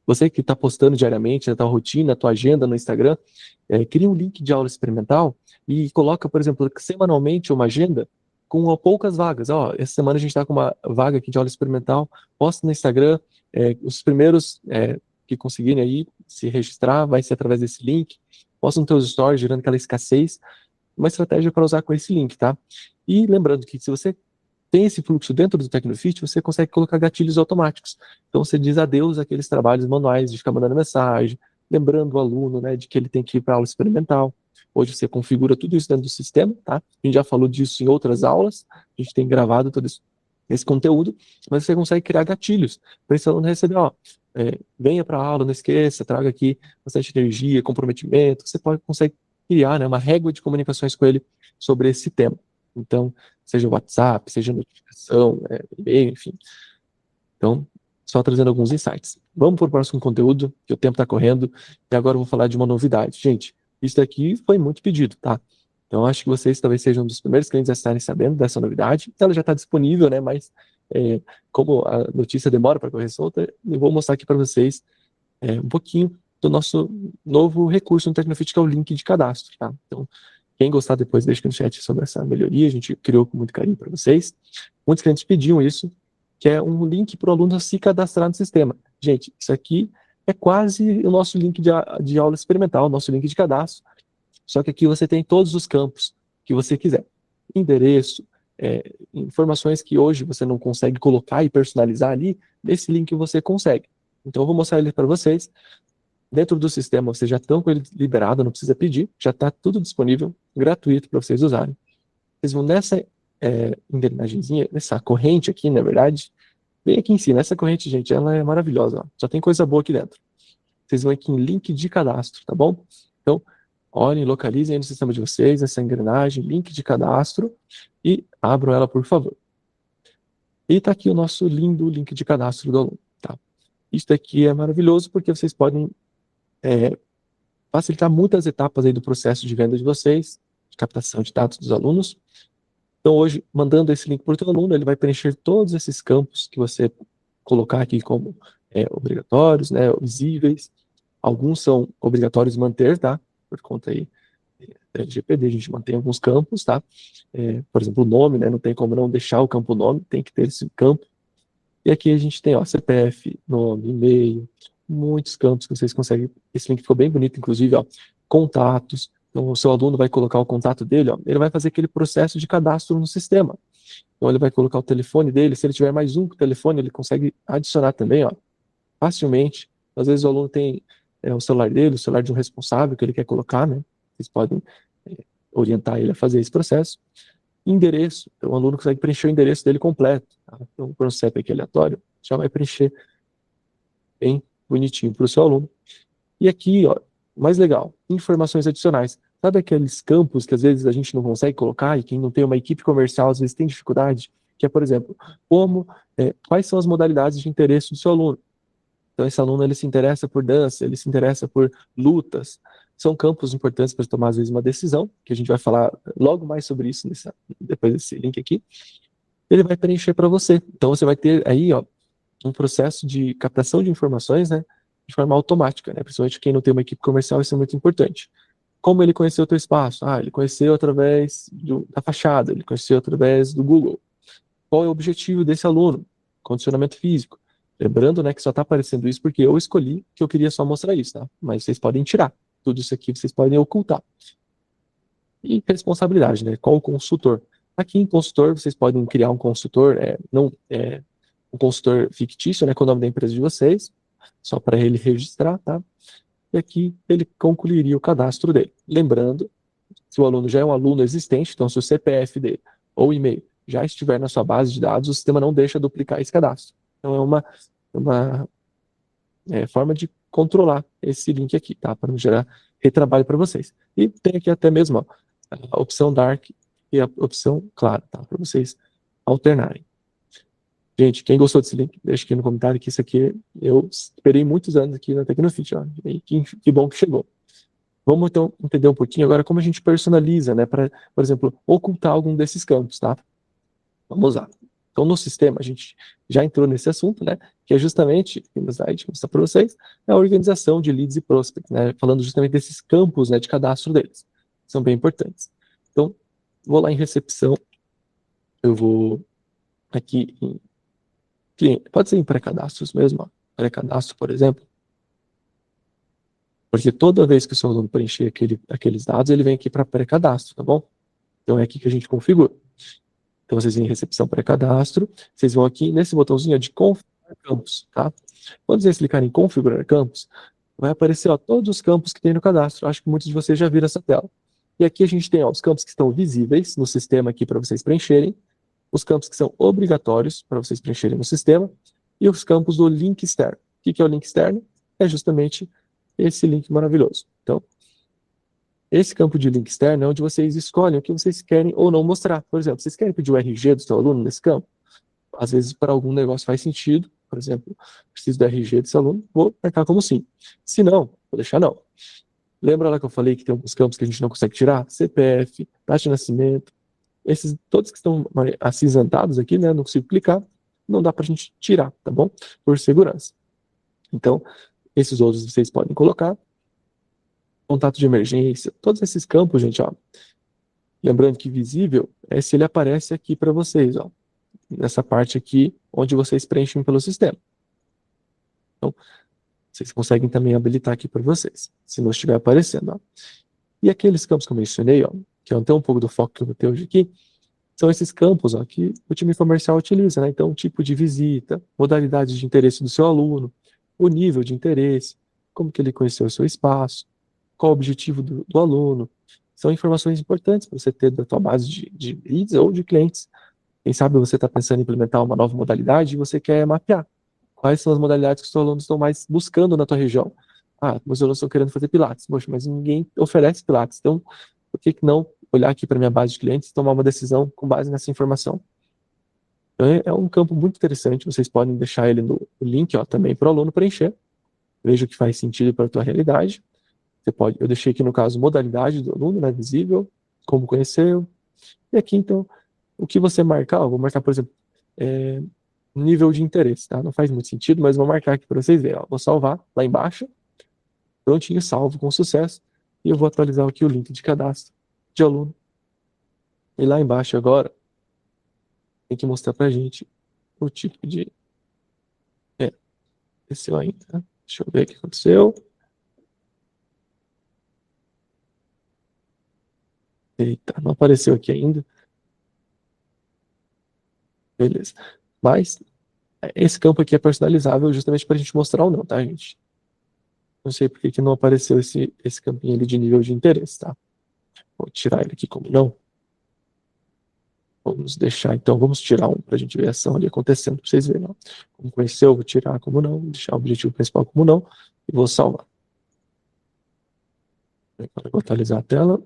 você que está postando diariamente na tua rotina, na tua agenda no Instagram, cria um link de aula experimental e coloca, por exemplo, semanalmente uma agenda com poucas vagas. Ó, essa semana a gente está com uma vaga aqui de aula experimental, posta no Instagram, os primeiros que conseguirem aí se registrar, vai ser através desse link, posta nos teus stories, gerando aquela escassez, uma estratégia para usar com esse link, tá? E lembrando que se você tem esse fluxo dentro do Tecnofit, você consegue colocar gatilhos automáticos. Então você diz adeus àqueles trabalhos manuais de ficar mandando mensagem, lembrando o aluno, né, de que ele tem que ir para a aula experimental. Hoje você configura tudo isso dentro do sistema, tá? A gente já falou disso em outras aulas, a gente tem gravado todo esse conteúdo, mas você consegue criar gatilhos para esse aluno receber, ó, venha para a aula, não esqueça, traga aqui bastante energia, comprometimento, você consegue criar, né, uma régua de comunicações com ele sobre esse tema. Então, seja WhatsApp, seja notificação, e-mail, enfim. Então, só trazendo alguns insights. Vamos para o próximo conteúdo, que o tempo está correndo, e agora eu vou falar de uma novidade. Gente, isso daqui foi muito pedido, tá? Então, acho que vocês talvez sejam um dos primeiros clientes a estarem sabendo dessa novidade. Ela já está disponível, né? Mas, como a notícia demora para correr solta, eu vou mostrar aqui para vocês um pouquinho do nosso novo recurso no Tecnofit, que é o link de cadastro, tá? Então, quem gostar depois, deixa aqui no chat sobre essa melhoria, a gente criou com muito carinho para vocês. Muitos clientes pediam isso, que é um link para o aluno se cadastrar no sistema. Gente, isso aqui é quase o nosso link de aula experimental, o nosso link de cadastro, só que aqui você tem todos os campos que você quiser. Endereço, informações que hoje você não consegue colocar e personalizar ali, nesse link você consegue. Então eu vou mostrar ele para vocês. Dentro do sistema vocês já estão com ele liberado, não precisa pedir, já está tudo disponível, gratuito para vocês usarem. Vocês vão nessa engrenagemzinha, nessa corrente aqui, na verdade, bem aqui em cima. Essa corrente, gente, ela é maravilhosa, ó. Só tem coisa boa aqui dentro. Vocês vão aqui em link de cadastro, tá bom? Então, olhem, localizem aí no sistema de vocês essa engrenagem, link de cadastro, e abram ela, por favor. E está aqui o nosso lindo link de cadastro do aluno, tá? Isso aqui é maravilhoso porque vocês podem facilitar muitas etapas aí do processo de venda de vocês, de captação de dados dos alunos. Então, hoje, mandando esse link para o teu aluno, ele vai preencher todos esses campos que você colocar aqui como obrigatórios, né, visíveis. Alguns são obrigatórios manter, tá? Por conta aí da LGPD, a gente mantém alguns campos, tá? Por exemplo, o nome, né? Não tem como não deixar o campo nome, tem que ter esse campo. E aqui a gente tem, ó, CPF, nome, e-mail, muitos campos que vocês conseguem. Esse link ficou bem bonito, inclusive, ó, contatos. Então, o seu aluno vai colocar o contato dele, ó, ele vai fazer aquele processo de cadastro no sistema. Então, ele vai colocar o telefone dele. Se ele tiver mais um telefone, ele consegue adicionar também, ó, facilmente. Às vezes o aluno tem o celular dele, o celular de um responsável que ele quer colocar, né? Vocês podem orientar ele a fazer esse processo. Endereço, então o aluno consegue preencher o endereço dele completo. Tá? Então, por um CEP aqui aleatório, já vai preencher bem bonitinho para o seu aluno. E aqui, ó, mais legal, informações adicionais. Sabe aqueles campos que às vezes a gente não consegue colocar e quem não tem uma equipe comercial às vezes tem dificuldade? Que é, por exemplo, quais são as modalidades de interesse do seu aluno? Então, esse aluno ele se interessa por dança, ele se interessa por lutas. São campos importantes para tomar, às vezes, uma decisão, que a gente vai falar logo mais sobre isso depois desse link aqui. Ele vai preencher para você. Então, você vai ter aí, ó, um processo de captação de informações, né, de forma automática, né, principalmente quem não tem uma equipe comercial, isso é muito importante. Como ele conheceu o teu espaço? Ele conheceu através da fachada, ele conheceu através do Google. Qual é o objetivo desse aluno? Condicionamento físico. Lembrando, né, que só está aparecendo isso porque eu escolhi que eu queria só mostrar isso, tá? Mas vocês podem tirar. Tudo isso aqui vocês podem ocultar. E responsabilidade, né? Qual o consultor? Aqui em consultor, vocês podem criar um consultor, um consultor fictício, né, com o nome da empresa de vocês, só para ele registrar, tá? E aqui ele concluiria o cadastro dele. Lembrando, se o aluno já é um aluno existente, então se o CPF dele ou e-mail já estiver na sua base de dados, o sistema não deixa duplicar esse cadastro. Então é uma forma de controlar esse link aqui, tá? Para não gerar retrabalho para vocês. E tem aqui até mesmo, ó, a opção Dark e a opção Clara, tá? Para vocês alternarem. Gente, quem gostou desse link, deixa aqui no comentário que isso aqui eu esperei muitos anos aqui na Tecnofit, ó. E que bom que chegou. Vamos então entender um pouquinho agora como a gente personaliza, né? Para, por exemplo, ocultar algum desses campos, tá? Vamos lá. Então, no sistema, a gente já entrou nesse assunto, né? Que é justamente, no slide, mostrar para vocês, a organização de leads e prospects, né? Falando justamente desses campos, né, de cadastro deles. São bem importantes. Então, vou lá em recepção. Eu vou aqui em cliente. Pode ser em pré-cadastros mesmo, ó. Pré-cadastro, por exemplo. Porque toda vez que o seu aluno preencher aqueles dados, ele vem aqui para pré-cadastro, tá bom? Então, é aqui que a gente configura. Então, vocês vêm em recepção pré-cadastro, vocês vão aqui nesse botãozinho de configurar campos, tá? Quando vocês clicarem em configurar campos, vai aparecer, ó, todos os campos que tem no cadastro. Acho que muitos de vocês já viram essa tela. E aqui a gente tem, ó, os campos que estão visíveis no sistema aqui para vocês preencherem, os campos que são obrigatórios para vocês preencherem no sistema e os campos do link externo. O que é o link externo? É justamente esse link maravilhoso. Então, Esse campo de link externo é onde vocês escolhem o que vocês querem ou não mostrar. Por exemplo, vocês querem pedir o RG do seu aluno nesse campo? Às vezes, para algum negócio faz sentido. Por exemplo, preciso do RG desse aluno, vou marcar como sim. Se não, vou deixar não. Lembra lá que eu falei que tem alguns campos que a gente não consegue tirar? CPF, data de nascimento, esses todos que estão acinzentados aqui, né? Não consigo clicar, não dá para a gente tirar, tá bom? Por segurança. Então, esses outros vocês podem colocar. Contato de emergência, todos esses campos, gente, ó. Lembrando que visível é se ele aparece aqui para vocês, ó. Nessa parte aqui, onde vocês preenchem pelo sistema. Então, vocês conseguem também habilitar aqui para vocês, se não estiver aparecendo, ó. E aqueles campos que eu mencionei, ó, que é até um pouco do foco que eu vou ter hoje aqui, são esses campos, ó, que o time comercial utiliza, né? Então, tipo de visita, modalidade de interesse do seu aluno, o nível de interesse, como que ele conheceu o seu espaço, qual o objetivo do aluno. São informações importantes para você ter da tua base de leads ou de clientes. Quem sabe você está pensando em implementar uma nova modalidade e você quer mapear quais são as modalidades que os seus alunos estão mais buscando na tua região. Ah, meus alunos estão querendo fazer Pilates. Poxa, mas ninguém oferece Pilates. Então, por que não olhar aqui para a minha base de clientes e tomar uma decisão com base nessa informação? Então, é um campo muito interessante. Vocês podem deixar ele no link, ó, também para o aluno preencher. Veja o que faz sentido para a tua realidade. Você pode, eu deixei aqui no caso modalidade do aluno, né, visível, como conheceu. E aqui, então, o que você marcar, eu vou marcar, por exemplo, nível de interesse, tá? Não faz muito sentido, mas vou marcar aqui para vocês verem. Ó. Vou salvar lá embaixo. Prontinho, salvo com sucesso. E eu vou atualizar aqui o link de cadastro de aluno. E lá embaixo agora, tem que mostrar pra gente o tipo de... Desceu ainda. Deixa eu ver o que aconteceu. Eita, não apareceu aqui ainda. Beleza. Mas esse campo aqui é personalizável justamente para a gente mostrar ou não, tá, gente? Não sei por que não apareceu esse campinho ali de nível de interesse, tá? Vou tirar ele aqui como não. Vamos deixar, então, vamos tirar um para a gente ver a ação ali acontecendo, para vocês verem. Ó. Como conheceu, vou tirar como não, vou deixar o objetivo principal como não, e vou salvar. Agora eu vou atualizar a tela.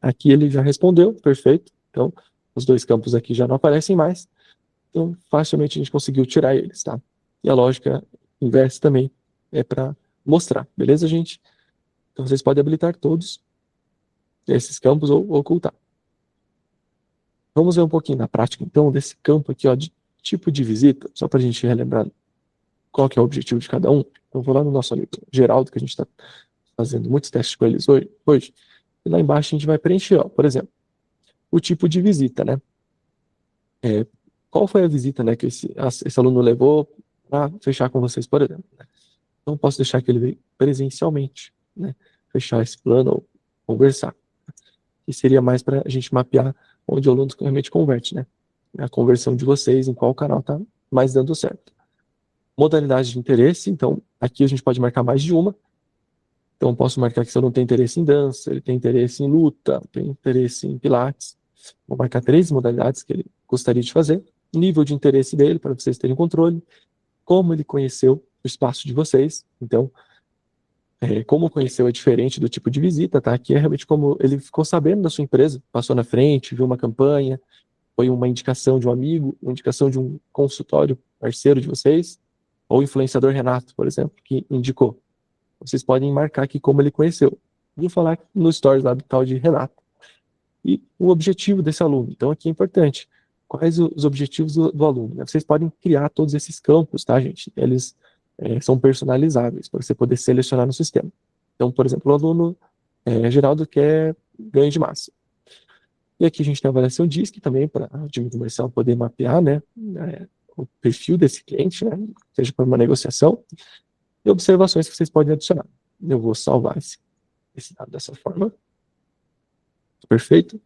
Aqui ele já respondeu, perfeito. Então, os dois campos aqui já não aparecem mais. Então, facilmente a gente conseguiu tirar eles, tá? E a lógica inversa também é para mostrar, beleza, gente? Então, vocês podem habilitar todos esses campos ou ocultar. Vamos ver um pouquinho na prática, então, desse campo aqui, ó, de tipo de visita, só para a gente relembrar qual que é o objetivo de cada um. Então, vou lá no nosso amigo Geraldo, que a gente está fazendo muitos testes com eles hoje. E lá embaixo a gente vai preencher, ó, por exemplo, o tipo de visita, né? Qual foi a visita, né, que esse aluno levou para fechar com vocês, por exemplo. Né? Então, posso deixar que ele veio presencialmente, né? Fechar esse plano ou conversar. E seria mais para a gente mapear onde o aluno realmente converte, né? A conversão de vocês, em qual canal está mais dando certo. Modalidade de interesse, então, aqui a gente pode marcar mais de uma. Então, posso marcar que se eu não tenho interesse em dança, ele tem interesse em luta, tem interesse em pilates. Vou marcar 3 modalidades que ele gostaria de fazer. Nível de interesse dele, para vocês terem controle. Como ele conheceu o espaço de vocês. Então, como conheceu é diferente do tipo de visita, tá? Aqui é realmente como ele ficou sabendo da sua empresa, passou na frente, viu uma campanha, foi uma indicação de um amigo, uma indicação de um consultório parceiro de vocês, ou o influenciador Renato, por exemplo, que indicou. Vocês podem marcar aqui como ele conheceu. Vou falar no stories lá do tal de Renato. E o objetivo desse aluno. Então, aqui é importante. Quais os objetivos do aluno? Né? Vocês podem criar todos esses campos, tá, gente? Eles são personalizáveis para você poder selecionar no sistema. Então, por exemplo, o aluno Geraldo quer ganho de massa. E aqui a gente tem a avaliação DISC também para o time comercial poder mapear, né, o perfil desse cliente, né, seja para uma negociação, e observações que vocês podem adicionar. Eu vou salvar esse dado dessa forma. Perfeito.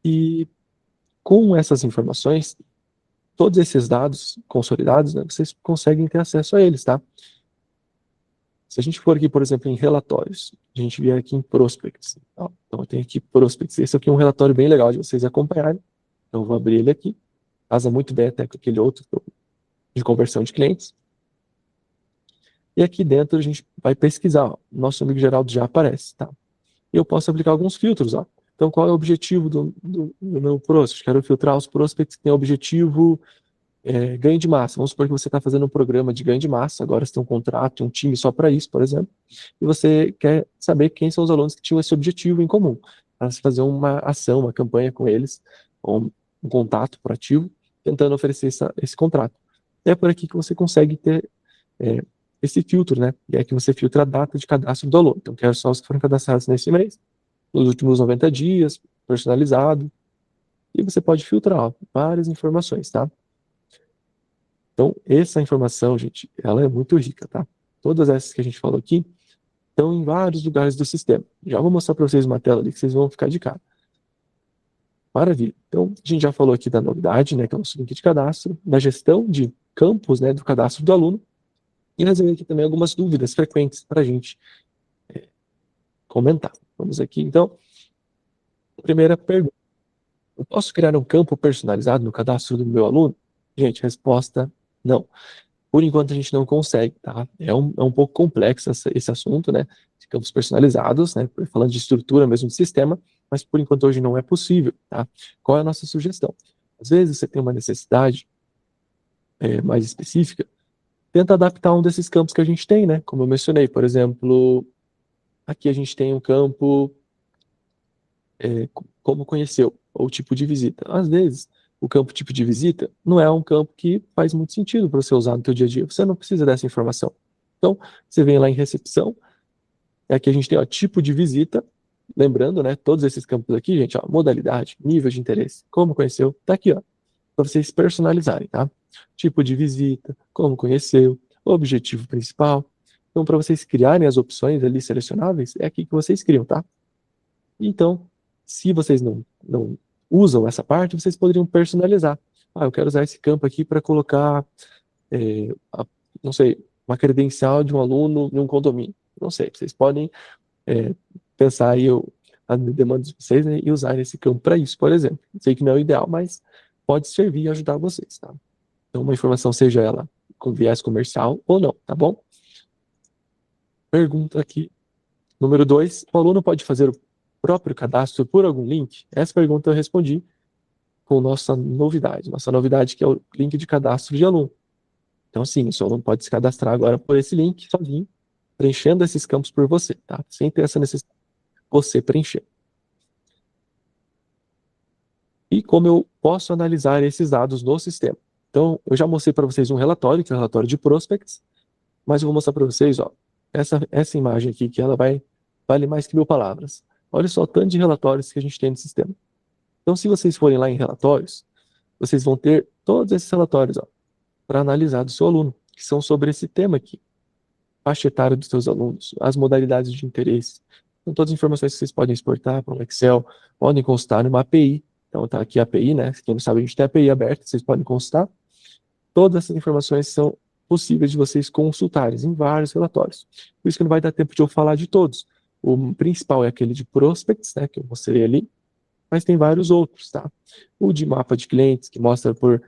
E com essas informações, todos esses dados consolidados, né, vocês conseguem ter acesso a eles, tá? Se a gente for aqui, por exemplo, em relatórios, a gente vier aqui em prospects. Ó, então, eu tenho aqui prospects. Esse aqui é um relatório bem legal de vocês acompanharem. Então, eu vou abrir ele aqui. Casa muito bem até com aquele outro de conversão de clientes. E aqui dentro a gente vai pesquisar, ó. Nosso amigo Geraldo já aparece, tá? E eu posso aplicar alguns filtros, ó. Então, qual é o objetivo do meu prospect? Quero filtrar os prospects que têm objetivo ganho de massa. Vamos supor que você está fazendo um programa de ganho de massa, agora você tem um contrato, um time só para isso, por exemplo, e você quer saber quem são os alunos que tinham esse objetivo em comum, para fazer uma ação, uma campanha com eles, ou um contato proativo, tentando oferecer esse contrato. É por aqui que você consegue ter esse filtro, né? E é que você filtra a data de cadastro do aluno. Então, quero só os que foram cadastrados nesse mês, nos últimos 90 dias, personalizado, e você pode filtrar ó, várias informações, tá? Então, essa informação, gente, ela é muito rica, tá? Todas essas que a gente falou aqui estão em vários lugares do sistema. Já vou mostrar para vocês uma tela ali que vocês vão ficar de cara. Maravilha. Então, a gente já falou aqui da novidade, né, que é o nosso link de cadastro, da gestão de campos, né, do cadastro do aluno, e resolver aqui também algumas dúvidas frequentes para a gente comentar. Vamos aqui, então. Primeira pergunta. Eu posso criar um campo personalizado no cadastro do meu aluno? Gente, resposta não. Por enquanto a gente não consegue, tá? É um pouco complexo esse assunto, né? De campos personalizados, né? Falando de estrutura mesmo de sistema, mas por enquanto hoje não é possível, tá? Qual é a nossa sugestão? Às vezes você tem uma necessidade mais específica, tenta adaptar um desses campos que a gente tem, né? Como eu mencionei, por exemplo, aqui a gente tem um campo como conheceu, ou tipo de visita. Às vezes, o campo tipo de visita não é um campo que faz muito sentido para você usar no seu dia a dia. Você não precisa dessa informação. Então, você vem lá em recepção, aqui a gente tem ó, tipo de visita, lembrando, né, todos esses campos aqui, gente, ó, modalidade, nível de interesse, como conheceu, tá aqui, ó, para vocês personalizarem, tá? Tipo de visita, como conheceu, objetivo principal. Então, para vocês criarem as opções ali selecionáveis, é aqui que vocês criam, tá? Então, se vocês não usam essa parte, vocês poderiam personalizar. Ah, eu quero usar esse campo aqui para colocar, não sei, uma credencial de um aluno em um condomínio. Não sei, vocês podem pensar aí a demanda de vocês, né, e usar esse campo para isso, por exemplo. Sei que não é o ideal, mas pode servir e ajudar vocês, tá? Então, uma informação, seja ela com viés comercial ou não, tá bom? Pergunta aqui. Número 2, o aluno pode fazer o próprio cadastro por algum link? Essa pergunta eu respondi com nossa novidade que é o link de cadastro de aluno. Então, sim, o seu aluno pode se cadastrar agora por esse link sozinho, preenchendo esses campos por você, tá? Sem ter essa necessidade de você preencher. E como eu posso analisar esses dados no sistema? Então, eu já mostrei para vocês um relatório, que é o relatório de prospects, mas eu vou mostrar para vocês, ó, essa imagem aqui, que ela vale mais que 1000 palavras. Olha só o tanto de relatórios que a gente tem no sistema. Então, se vocês forem lá em relatórios, vocês vão ter todos esses relatórios para analisar do seu aluno, que são sobre esse tema aqui. Faixa etária dos seus alunos, as modalidades de interesse. Então, todas as informações que vocês podem exportar para um Excel, podem constar numa API. Então, tá aqui a API, né? Quem não sabe, a gente tem a API aberta, vocês podem consultar. Todas essas informações são possíveis de vocês consultarem em vários relatórios. Por isso que não vai dar tempo de eu falar de todos. O principal é aquele de prospects, né, que eu mostrei ali, mas tem vários outros, tá? O de mapa de clientes, que mostra por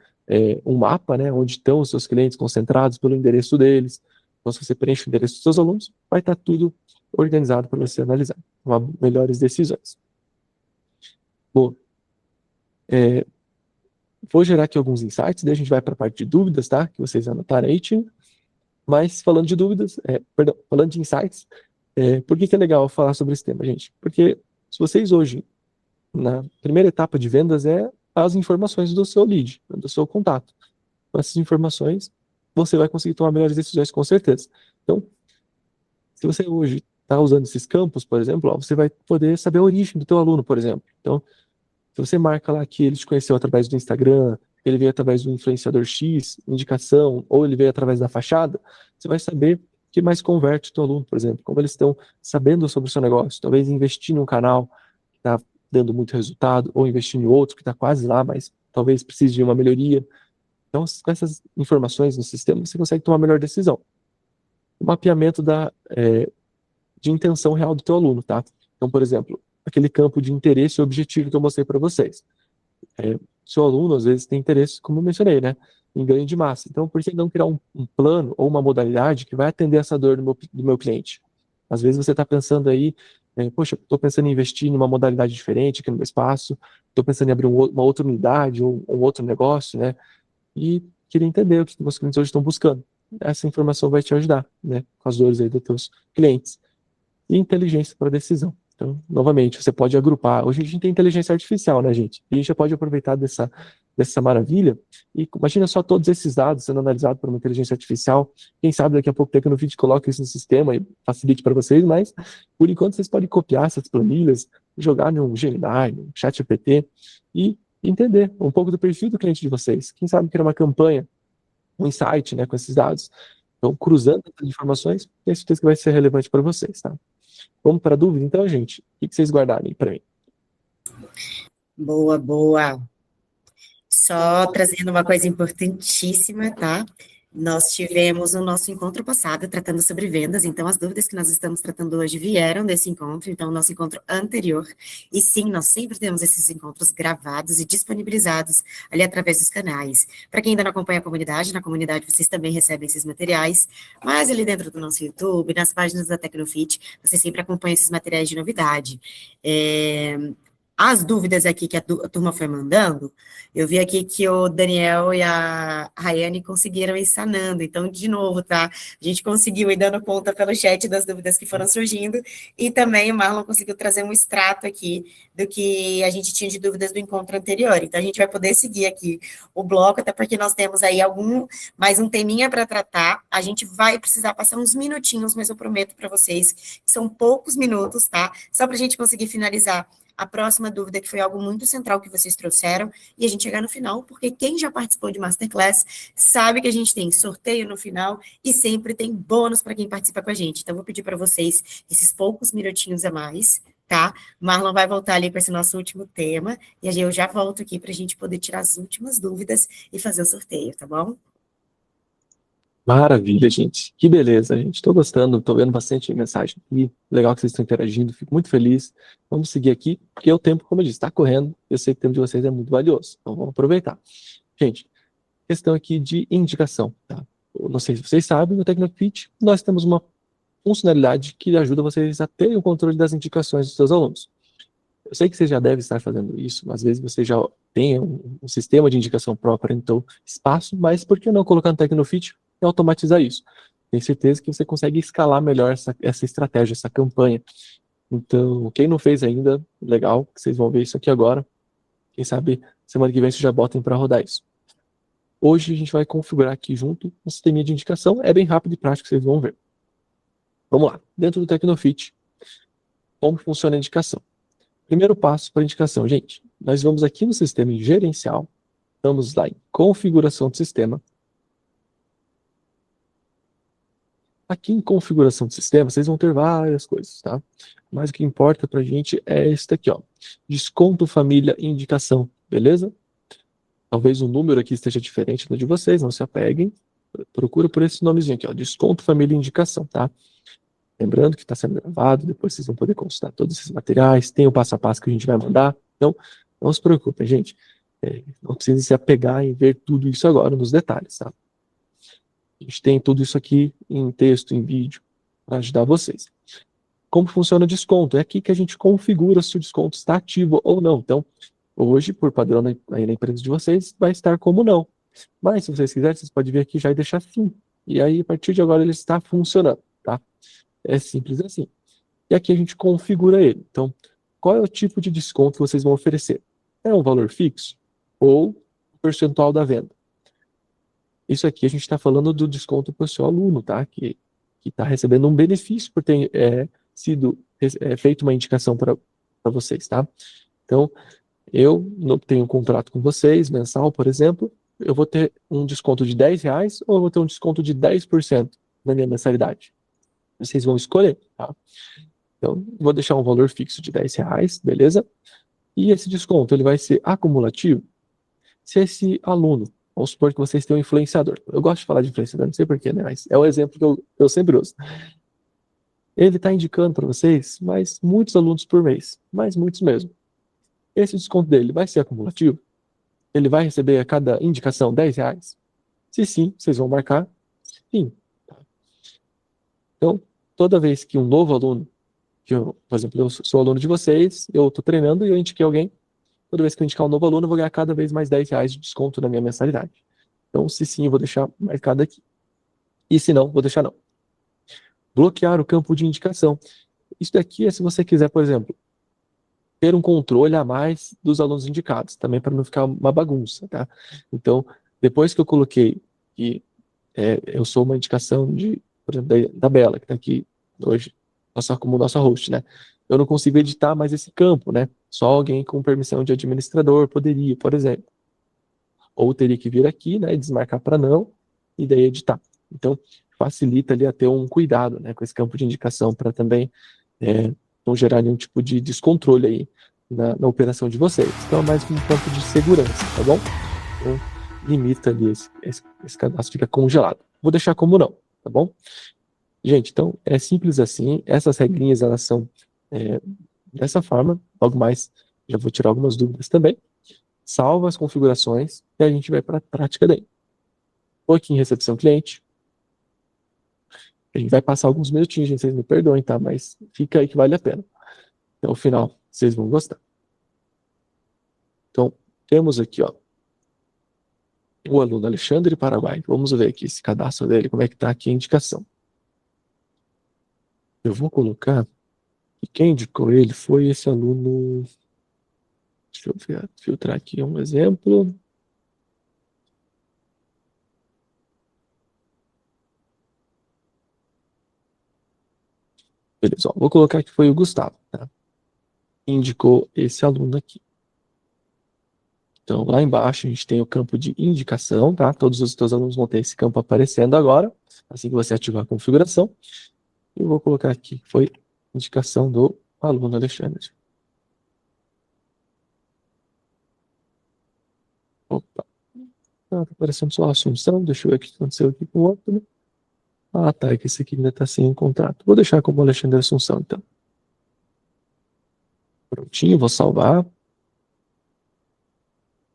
um mapa, né, onde estão os seus clientes concentrados pelo endereço deles. Então, se você preenche o endereço dos seus alunos, vai estar tudo organizado para você analisar, tomar melhores decisões. Bom, vou gerar aqui alguns insights, daí a gente vai para a parte de dúvidas, tá? Que vocês anotaram aí, tio. Mas falando de dúvidas, falando de insights, por que é legal falar sobre esse tema, gente? Porque se vocês hoje, na primeira etapa de vendas, é as informações do seu lead, do seu contato. Com essas informações, você vai conseguir tomar melhores decisões, com certeza. Então, se você hoje está usando esses campos, por exemplo, você vai poder saber a origem do teu aluno, por exemplo. Então, se você marca lá que ele te conheceu através do Instagram, ele veio através do influenciador X, indicação, ou ele veio através da fachada, você vai saber o que mais converte o teu aluno, por exemplo, como eles estão sabendo sobre o seu negócio, talvez investir num canal que está dando muito resultado, ou investir em outro que está quase lá, mas talvez precise de uma melhoria. Então, com essas informações no sistema, você consegue tomar a melhor decisão. O mapeamento de intenção real do teu aluno, tá? Então, por exemplo, aquele campo de interesse e objetivo que eu mostrei para vocês. Seu aluno, às vezes, tem interesse, como eu mencionei, né? em ganho de massa. Então, por que não criar um plano ou uma modalidade que vai atender essa dor do meu cliente? Às vezes você está pensando aí, poxa, estou pensando em investir numa modalidade diferente aqui no meu espaço, estou pensando em abrir uma outra unidade ou um outro negócio, né? E queria entender o que os meus clientes hoje estão buscando. Essa informação vai te ajudar, né? Com as dores aí dos teus clientes. E inteligência para decisão. Então, novamente, você pode agrupar. Hoje a gente tem inteligência artificial, né, gente? E a gente já pode aproveitar dessa maravilha. E imagina só todos esses dados sendo analisados por uma inteligência artificial. Quem sabe daqui a pouco tempo no vídeo coloque isso no sistema e facilite para vocês, mas por enquanto vocês podem copiar essas planilhas, jogar no Gemini, no ChatGPT e entender um pouco do perfil do cliente de vocês. Quem sabe criar uma campanha, um insight, né, com esses dados. Então, cruzando essas informações, tenho certeza que vai ser relevante para vocês, tá? Vamos para a dúvida, então, gente? O que vocês guardaram aí para mim? Boa, boa. Só trazendo uma coisa importantíssima, tá? Nós tivemos o nosso encontro passado tratando sobre vendas, então as dúvidas que nós estamos tratando hoje vieram desse encontro, então nosso encontro anterior. E sim, nós sempre temos esses encontros gravados e disponibilizados ali através dos canais. Para quem ainda não acompanha a comunidade, na comunidade vocês também recebem esses materiais, mas ali dentro do nosso YouTube, nas páginas da Tecnofit, vocês sempre acompanham esses materiais de novidade. As dúvidas aqui que a turma foi mandando, eu vi aqui que o Daniel e a Rayane conseguiram ir sanando. Então, de novo, tá? A gente conseguiu ir dando conta pelo chat das dúvidas que foram surgindo. E também o Marlon conseguiu trazer um extrato aqui do que a gente tinha de dúvidas do encontro anterior. Então, a gente vai poder seguir aqui o bloco, até porque nós temos aí mais um teminha para tratar. A gente vai precisar passar uns minutinhos, mas eu prometo para vocês que são poucos minutos, tá? Só para a gente conseguir finalizar a próxima dúvida, que foi algo muito central que vocês trouxeram, e a gente chegar no final, porque quem já participou de Masterclass sabe que a gente tem sorteio no final e sempre tem bônus para quem participa com a gente. Então, vou pedir para vocês esses poucos minutinhos a mais, tá? Marlon vai voltar ali com esse nosso último tema, e eu já volto aqui para a gente poder tirar as últimas dúvidas e fazer o sorteio, tá bom? Maravilha, gente. Que beleza, gente. Estou gostando, estou vendo bastante mensagem aqui. Legal que vocês estão interagindo, fico muito feliz. Vamos seguir aqui, porque o tempo, como eu disse, está correndo. Eu sei que o tempo de vocês é muito valioso, então vamos aproveitar. Gente, questão aqui de indicação, tá? Eu não sei se vocês sabem, no Tecnofit nós temos uma funcionalidade que ajuda vocês a terem o controle das indicações dos seus alunos. Eu sei que você já deve estar fazendo isso, às vezes você já tem um sistema de indicação próprio no seu espaço, mas por que não colocar no Tecnofit e automatizar isso? Tenho certeza que você consegue escalar melhor essa estratégia, essa campanha. Então, quem não fez ainda, legal, vocês vão ver isso aqui agora. Quem sabe semana que vem vocês já botem para rodar isso. Hoje a gente vai configurar aqui junto um sisteminha de indicação. É bem rápido e prático, vocês vão ver. Vamos lá. Dentro do Tecnofit, como funciona a indicação? Primeiro passo para a indicação, gente. Nós vamos aqui no sistema em gerencial. Vamos lá em configuração do sistema. Aqui em configuração do sistema, vocês vão ter várias coisas, tá? Mas o que importa para a gente é esse daqui, ó. Desconto família indicação, beleza? Talvez o número aqui esteja diferente do de vocês, não se apeguem. Procura por esse nomezinho aqui, ó. Desconto família indicação, tá? Lembrando que está sendo gravado, depois vocês vão poder consultar todos esses materiais, tem o passo a passo que a gente vai mandar. Então, não se preocupem, gente. Não precisa se apegar em ver tudo isso agora nos detalhes, tá? A gente tem tudo isso aqui em texto, em vídeo, para ajudar vocês. Como funciona o desconto? É aqui que a gente configura se o desconto está ativo ou não. Então, hoje, por padrão aí na empresa de vocês, vai estar como não. Mas, se vocês quiserem, vocês podem vir aqui já e deixar sim. E aí, a partir de agora, ele está funcionando, tá? É simples assim. E aqui a gente configura ele. Então, qual é o tipo de desconto que vocês vão oferecer? É um valor fixo ou um percentual da venda? Isso aqui a gente está falando do desconto para o seu aluno, tá? Que está recebendo um benefício por ter sido feito uma indicação para vocês, tá? Então, eu não tenho um contrato com vocês, mensal, por exemplo, eu vou ter um desconto de R$10 ou eu vou ter um desconto de 10% na minha mensalidade? Vocês vão escolher, tá? Então, vou deixar um valor fixo de R$10, beleza? E esse desconto, ele vai ser acumulativo se esse aluno, vamos supor que vocês têm um influenciador. Eu gosto de falar de influenciador, não sei porquê, né? Mas é um exemplo que eu sempre uso. Ele está indicando para vocês mais muitos alunos por mês, mais muitos mesmo. Esse desconto dele vai ser acumulativo? Ele vai receber a cada indicação R$10? Se sim, vocês vão marcar sim. Tá? Então, toda vez que um novo aluno, por exemplo, eu sou aluno de vocês, eu estou treinando e eu indiquei alguém, toda vez que eu indicar um novo aluno, eu vou ganhar cada vez mais R$ 10 de desconto na minha mensalidade. Então, se sim, eu vou deixar marcado aqui. E se não, vou deixar não. Bloquear o campo de indicação. Isso daqui é se você quiser, por exemplo, ter um controle a mais dos alunos indicados, também para não ficar uma bagunça, tá? Então, depois que eu coloquei que eu sou uma indicação por exemplo, da Bela, que está aqui hoje, como nossa host, né? Eu não consigo editar mais esse campo, né? Só alguém com permissão de administrador poderia, por exemplo. Ou teria que vir aqui, né, e desmarcar para não, e daí editar. Então, facilita ali a ter um cuidado, né, com esse campo de indicação para também não gerar nenhum tipo de descontrole aí na operação de vocês. Então, é mais um campo de segurança, tá bom? Então, limita ali, esse cadastro fica congelado. Vou deixar como não, tá bom? Gente, então, é simples assim. Essas regrinhas, elas são dessa forma. Logo mais, já vou tirar algumas dúvidas também. Salva as configurações e a gente vai para a prática daí. Vou aqui em recepção cliente. A gente vai passar alguns minutinhos, gente, vocês me perdoem, tá? Mas fica aí que vale a pena. Até o final, vocês vão gostar. Então, temos aqui, ó, o aluno Alexandre Paraguai. Vamos ver aqui esse cadastro dele, como é que está aqui a indicação. Eu vou colocar que quem indicou ele foi esse aluno. Deixa eu ver, filtrar aqui um exemplo. Beleza, ó, vou colocar que foi o Gustavo, tá? Indicou esse aluno aqui. Então, lá embaixo a gente tem o campo de indicação, tá? Todos os teus alunos vão ter esse campo aparecendo agora, assim que você ativar a configuração. Eu vou colocar aqui que foi indicação do aluno Alexandre. Opa, tá aparecendo só a Assunção, deixa eu ver o que aconteceu aqui com o outro. Ah, tá, é que esse aqui ainda está sem contrato. Vou deixar como Alexandre Assunção, então. Prontinho, vou salvar.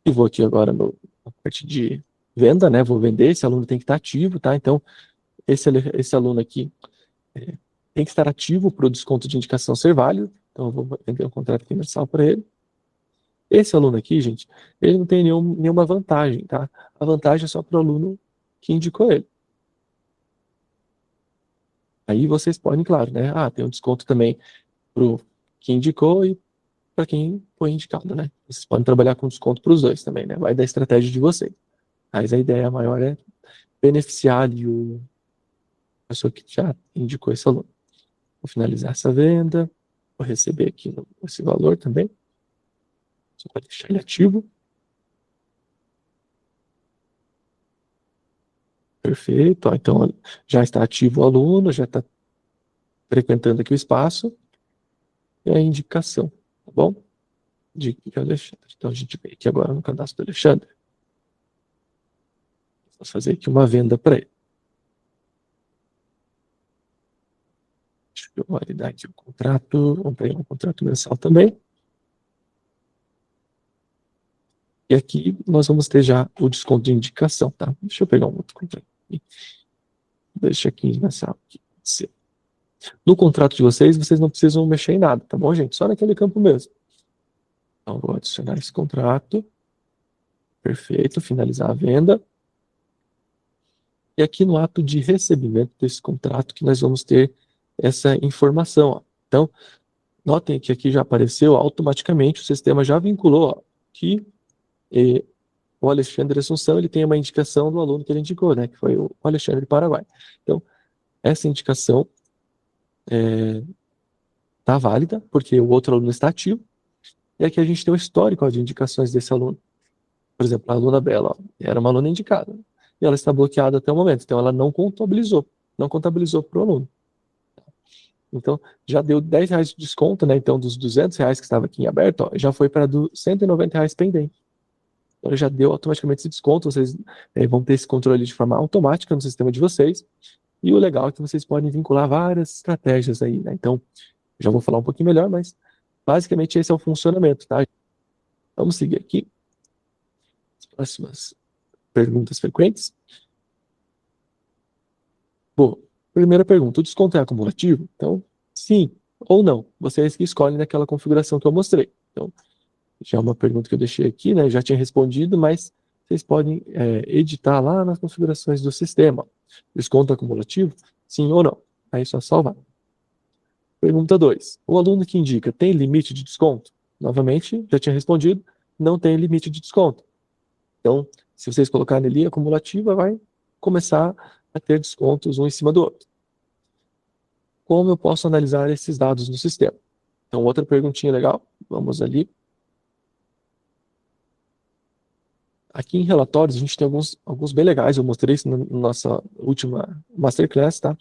E vou aqui agora na parte de venda, né? Vou vender, esse aluno tem que estar ativo, tá? Então, esse aluno aqui tem que estar ativo para o desconto de indicação ser válido. Então, eu vou vender um contrato aqui mensal para ele. Esse aluno aqui, gente, ele não tem nenhuma vantagem, tá? A vantagem é só para o aluno que indicou ele. Aí vocês podem, claro, né? Ah, tem um desconto também para o que indicou e para quem foi indicado, né? Vocês podem trabalhar com desconto para os dois também, né? Vai da estratégia de vocês. Mas a ideia maior é beneficiar ali a pessoa que já indicou esse aluno. Vou finalizar essa venda. Vou receber aqui esse valor também. Só para deixar ele ativo. Perfeito. Ó, então, já está ativo o aluno, já está frequentando aqui o espaço. E a indicação, tá bom? De Alexandre. Então, a gente vem aqui agora no cadastro do Alexandre. Vou fazer aqui uma venda para ele. Deixa eu validar aqui o contrato. Vamos pegar um contrato mensal também. E aqui nós vamos ter já o desconto de indicação, tá? Deixa eu pegar um outro contrato aqui. Deixa aqui nessa. No contrato de vocês, vocês não precisam mexer em nada, tá bom, gente? Só naquele campo mesmo. Então, vou adicionar esse contrato. Perfeito, finalizar a venda. E aqui no ato de recebimento desse contrato que nós vamos ter essa informação. Ó. Então, notem que aqui já apareceu automaticamente, o sistema já vinculou ó, que o Alexandre Assunção ele tem uma indicação do aluno que ele indicou, né, que foi o Alexandre Paraguai. Então, essa indicação está válida, porque o outro aluno está ativo, e aqui a gente tem o histórico ó, de indicações desse aluno. Por exemplo, a aluna Bela ó, era uma aluna indicada, e ela está bloqueada até o momento, então ela não contabilizou para o aluno. Então, já deu R$ 10 de desconto, né? Então, dos R$ 200 que estava aqui em aberto, ó, já foi para R$ 190 pendente. Então, já deu automaticamente esse desconto. Vocês vão ter esse controle de forma automática no sistema de vocês. E o legal é que vocês podem vincular várias estratégias aí, né? Então, já vou falar um pouquinho melhor, mas basicamente esse é o funcionamento, tá? Vamos seguir aqui. As próximas perguntas frequentes. Bom, primeira pergunta, o desconto é acumulativo? Então, sim ou não. Vocês que escolhem naquela configuração que eu mostrei. Então, já é uma pergunta que eu deixei aqui, né? Já tinha respondido, mas vocês podem editar lá nas configurações do sistema. Desconto acumulativo? Sim ou não. Aí é só salvar. Pergunta 2. O aluno que indica tem limite de desconto? Novamente, já tinha respondido, não tem limite de desconto. Então, se vocês colocarem ali acumulativa, vai começar a ter descontos um em cima do outro. Como eu posso analisar esses dados no sistema? Então, outra perguntinha legal. Vamos ali. Aqui em relatórios, a gente tem alguns bem legais. Eu mostrei isso na nossa última Masterclass, tá?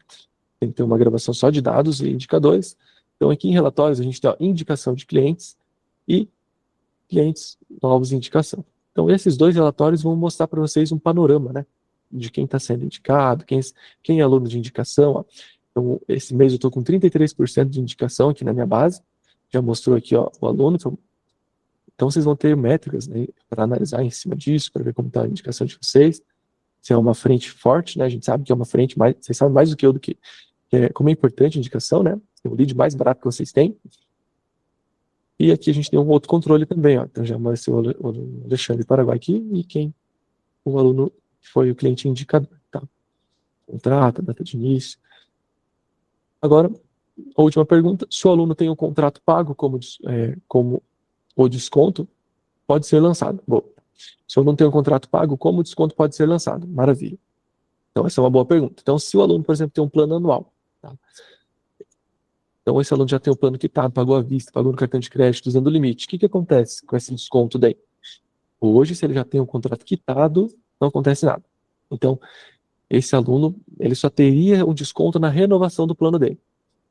Tem que ter uma gravação só de dados e indicadores. Então, aqui em relatórios, a gente tem a indicação de clientes e clientes novos em indicação. Então, esses dois relatórios vão mostrar para vocês um panorama, né? De quem está sendo indicado, quem é aluno de indicação. Ó. Então, esse mês eu estou com 33% de indicação aqui na minha base. Já mostrou aqui ó, o aluno. Então, vocês vão ter métricas né, para analisar em cima disso, para ver como está a indicação de vocês. Se é uma frente forte, né? A gente sabe que é uma frente mais. Vocês sabem mais do que eu do que como é importante a indicação, né? É o lead mais barato que vocês têm. E aqui a gente tem um outro controle também, ó. Então já apareceu o Alexandre Paraguai aqui e quem o aluno foi o cliente indicador, tá? Contrato, data de início. Agora, a última pergunta: se o aluno tem um contrato pago como o desconto, pode ser lançado. Bom, se o aluno tem um contrato pago, como o desconto pode ser lançado? Maravilha. Então, essa é uma boa pergunta. Então, se o aluno, por exemplo, tem um plano anual, tá? Então, esse aluno já tem o plano quitado, pagou à vista, pagou no cartão de crédito, usando o limite. O que acontece com esse desconto daí? Hoje, se ele já tem um contrato quitado, não acontece nada. Então, esse aluno, ele só teria um desconto na renovação do plano dele.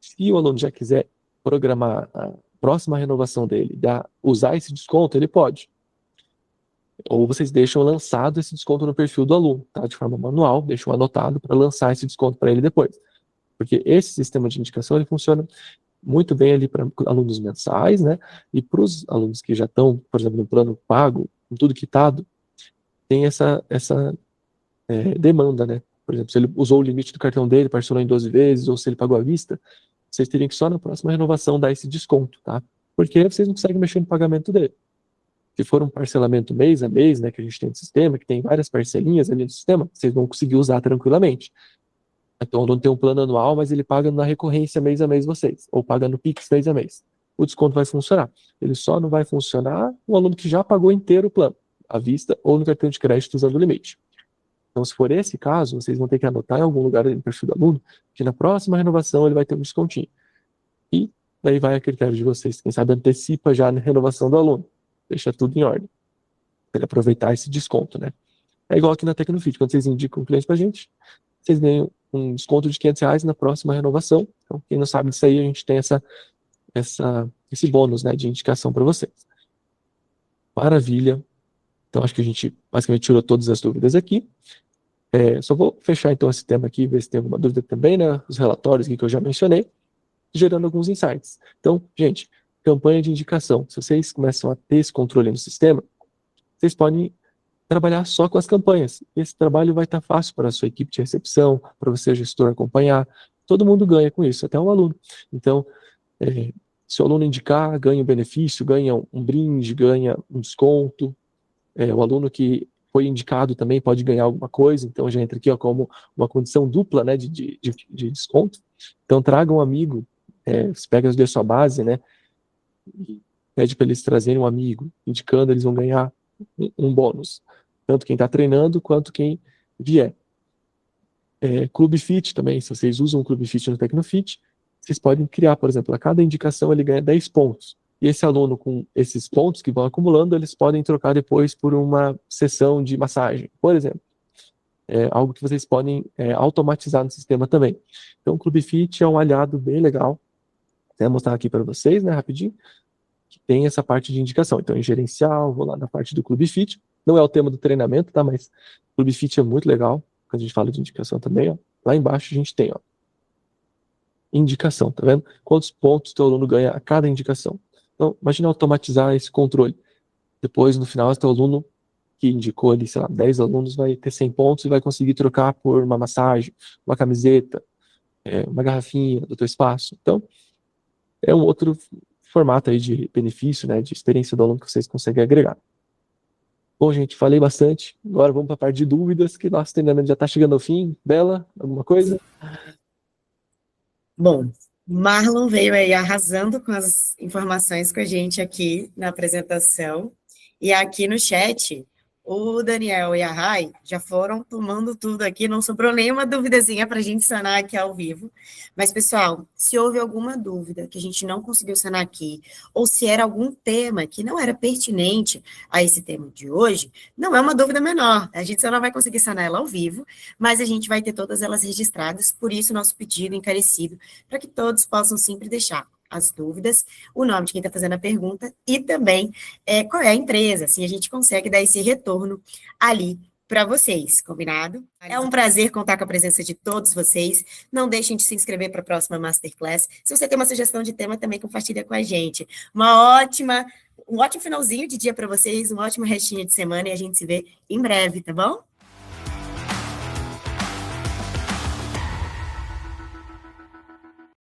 Se o aluno já quiser programar a próxima renovação dele, usar esse desconto, ele pode. Ou vocês deixam lançado esse desconto no perfil do aluno, tá? De forma manual, deixam anotado para lançar esse desconto para ele depois. Porque esse sistema de indicação, ele funciona muito bem ali para alunos mensais, né? E para os alunos que já estão, por exemplo, no plano pago, com tudo quitado, tem essa demanda, né? Por exemplo, se ele usou o limite do cartão dele, parcelou em 12 vezes, ou se ele pagou à vista, vocês teriam que só na próxima renovação dar esse desconto, tá? Porque vocês não conseguem mexer no pagamento dele. Se for um parcelamento mês a mês, né, que a gente tem no sistema, que tem várias parcelinhas ali no sistema, vocês vão conseguir usar tranquilamente. Então, não tem um plano anual, mas ele paga na recorrência mês a mês vocês, ou paga no Pix mês a mês. O desconto vai funcionar. Ele só não vai funcionar o aluno que já pagou inteiro o plano, à vista ou no cartão de crédito usando o limite. Então, se for esse caso, vocês vão ter que anotar em algum lugar no perfil do aluno que na próxima renovação ele vai ter um descontinho. E daí vai a critério de vocês. Quem sabe antecipa já na renovação do aluno. Deixa tudo em ordem. Para ele aproveitar esse desconto, né? É igual aqui na Tecnofit. Quando vocês indicam um cliente para a gente, vocês ganham um desconto de R$ 500 na próxima renovação. Então, quem não sabe disso aí, a gente tem esse bônus, né, de indicação para vocês. Maravilha. Então, acho que a gente basicamente tirou todas as dúvidas aqui. Só vou fechar então esse tema aqui, ver se tem alguma dúvida também, né? Os relatórios aqui que eu já mencionei, gerando alguns insights. Então, gente, campanha de indicação. Se vocês começam a ter esse controle no sistema, vocês podem trabalhar só com as campanhas. Esse trabalho vai estar fácil para a sua equipe de recepção, para você, gestor, acompanhar. Todo mundo ganha com isso, até o aluno. Então, se o aluno indicar, ganha um benefício, ganha um brinde, ganha um desconto. O aluno que foi indicado também pode ganhar alguma coisa, então já entra aqui ó, como uma condição dupla, né, de desconto. Então traga um amigo, você pega a sua base, né, e pede para eles trazerem um amigo, indicando, eles vão ganhar um bônus, tanto quem está treinando quanto quem vier. Clube Fit também, se vocês usam o Clube Fit no Tecnofit, vocês podem criar, por exemplo, a cada indicação ele ganha 10 pontos. E esse aluno, com esses pontos que vão acumulando, eles podem trocar depois por uma sessão de massagem, por exemplo. Algo que vocês podem automatizar no sistema também. Então, o Clube Fit é um aliado bem legal. Vou mostrar aqui para vocês, né, rapidinho, que tem essa parte de indicação. Então, em gerencial, vou lá na parte do Clube Fit. Não é o tema do treinamento, tá? Mas o Clube Fit é muito legal, quando a gente fala de indicação também, ó. Lá embaixo a gente tem, ó, indicação, tá vendo? Quantos pontos o teu aluno ganha a cada indicação. Então, imagina automatizar esse controle. Depois, no final, o teu aluno que indicou ali, sei lá, 10 alunos, vai ter 100 pontos e vai conseguir trocar por uma massagem, uma camiseta, uma garrafinha do teu espaço. Então, é um outro formato aí de benefício, né, de experiência do aluno que vocês conseguem agregar. Bom, gente, falei bastante. Agora vamos para a parte de dúvidas, que nosso treinamento já está chegando ao fim. Bela, alguma coisa? Bom, Marlon veio aí arrasando com as informações com a gente aqui na apresentação. E aqui no chat, o Daniel e a Rai já foram tomando tudo aqui, não sobrou nenhuma duvidazinha para a gente sanar aqui ao vivo. Mas, pessoal, se houve alguma dúvida que a gente não conseguiu sanar aqui, ou se era algum tema que não era pertinente a esse tema de hoje, não é uma dúvida menor. A gente só não vai conseguir sanar ela ao vivo, mas a gente vai ter todas elas registradas, por isso nosso pedido encarecido, para que todos possam sempre deixar as dúvidas, o nome de quem está fazendo a pergunta e também qual é a empresa, assim a gente consegue dar esse retorno ali para vocês, combinado? É um prazer contar com a presença de todos vocês. Não deixem de se inscrever para a próxima Masterclass. Se você tem uma sugestão de tema, também compartilha com a gente. Um ótimo finalzinho de dia para vocês, um ótimo restinho de semana e a gente se vê em breve, tá bom?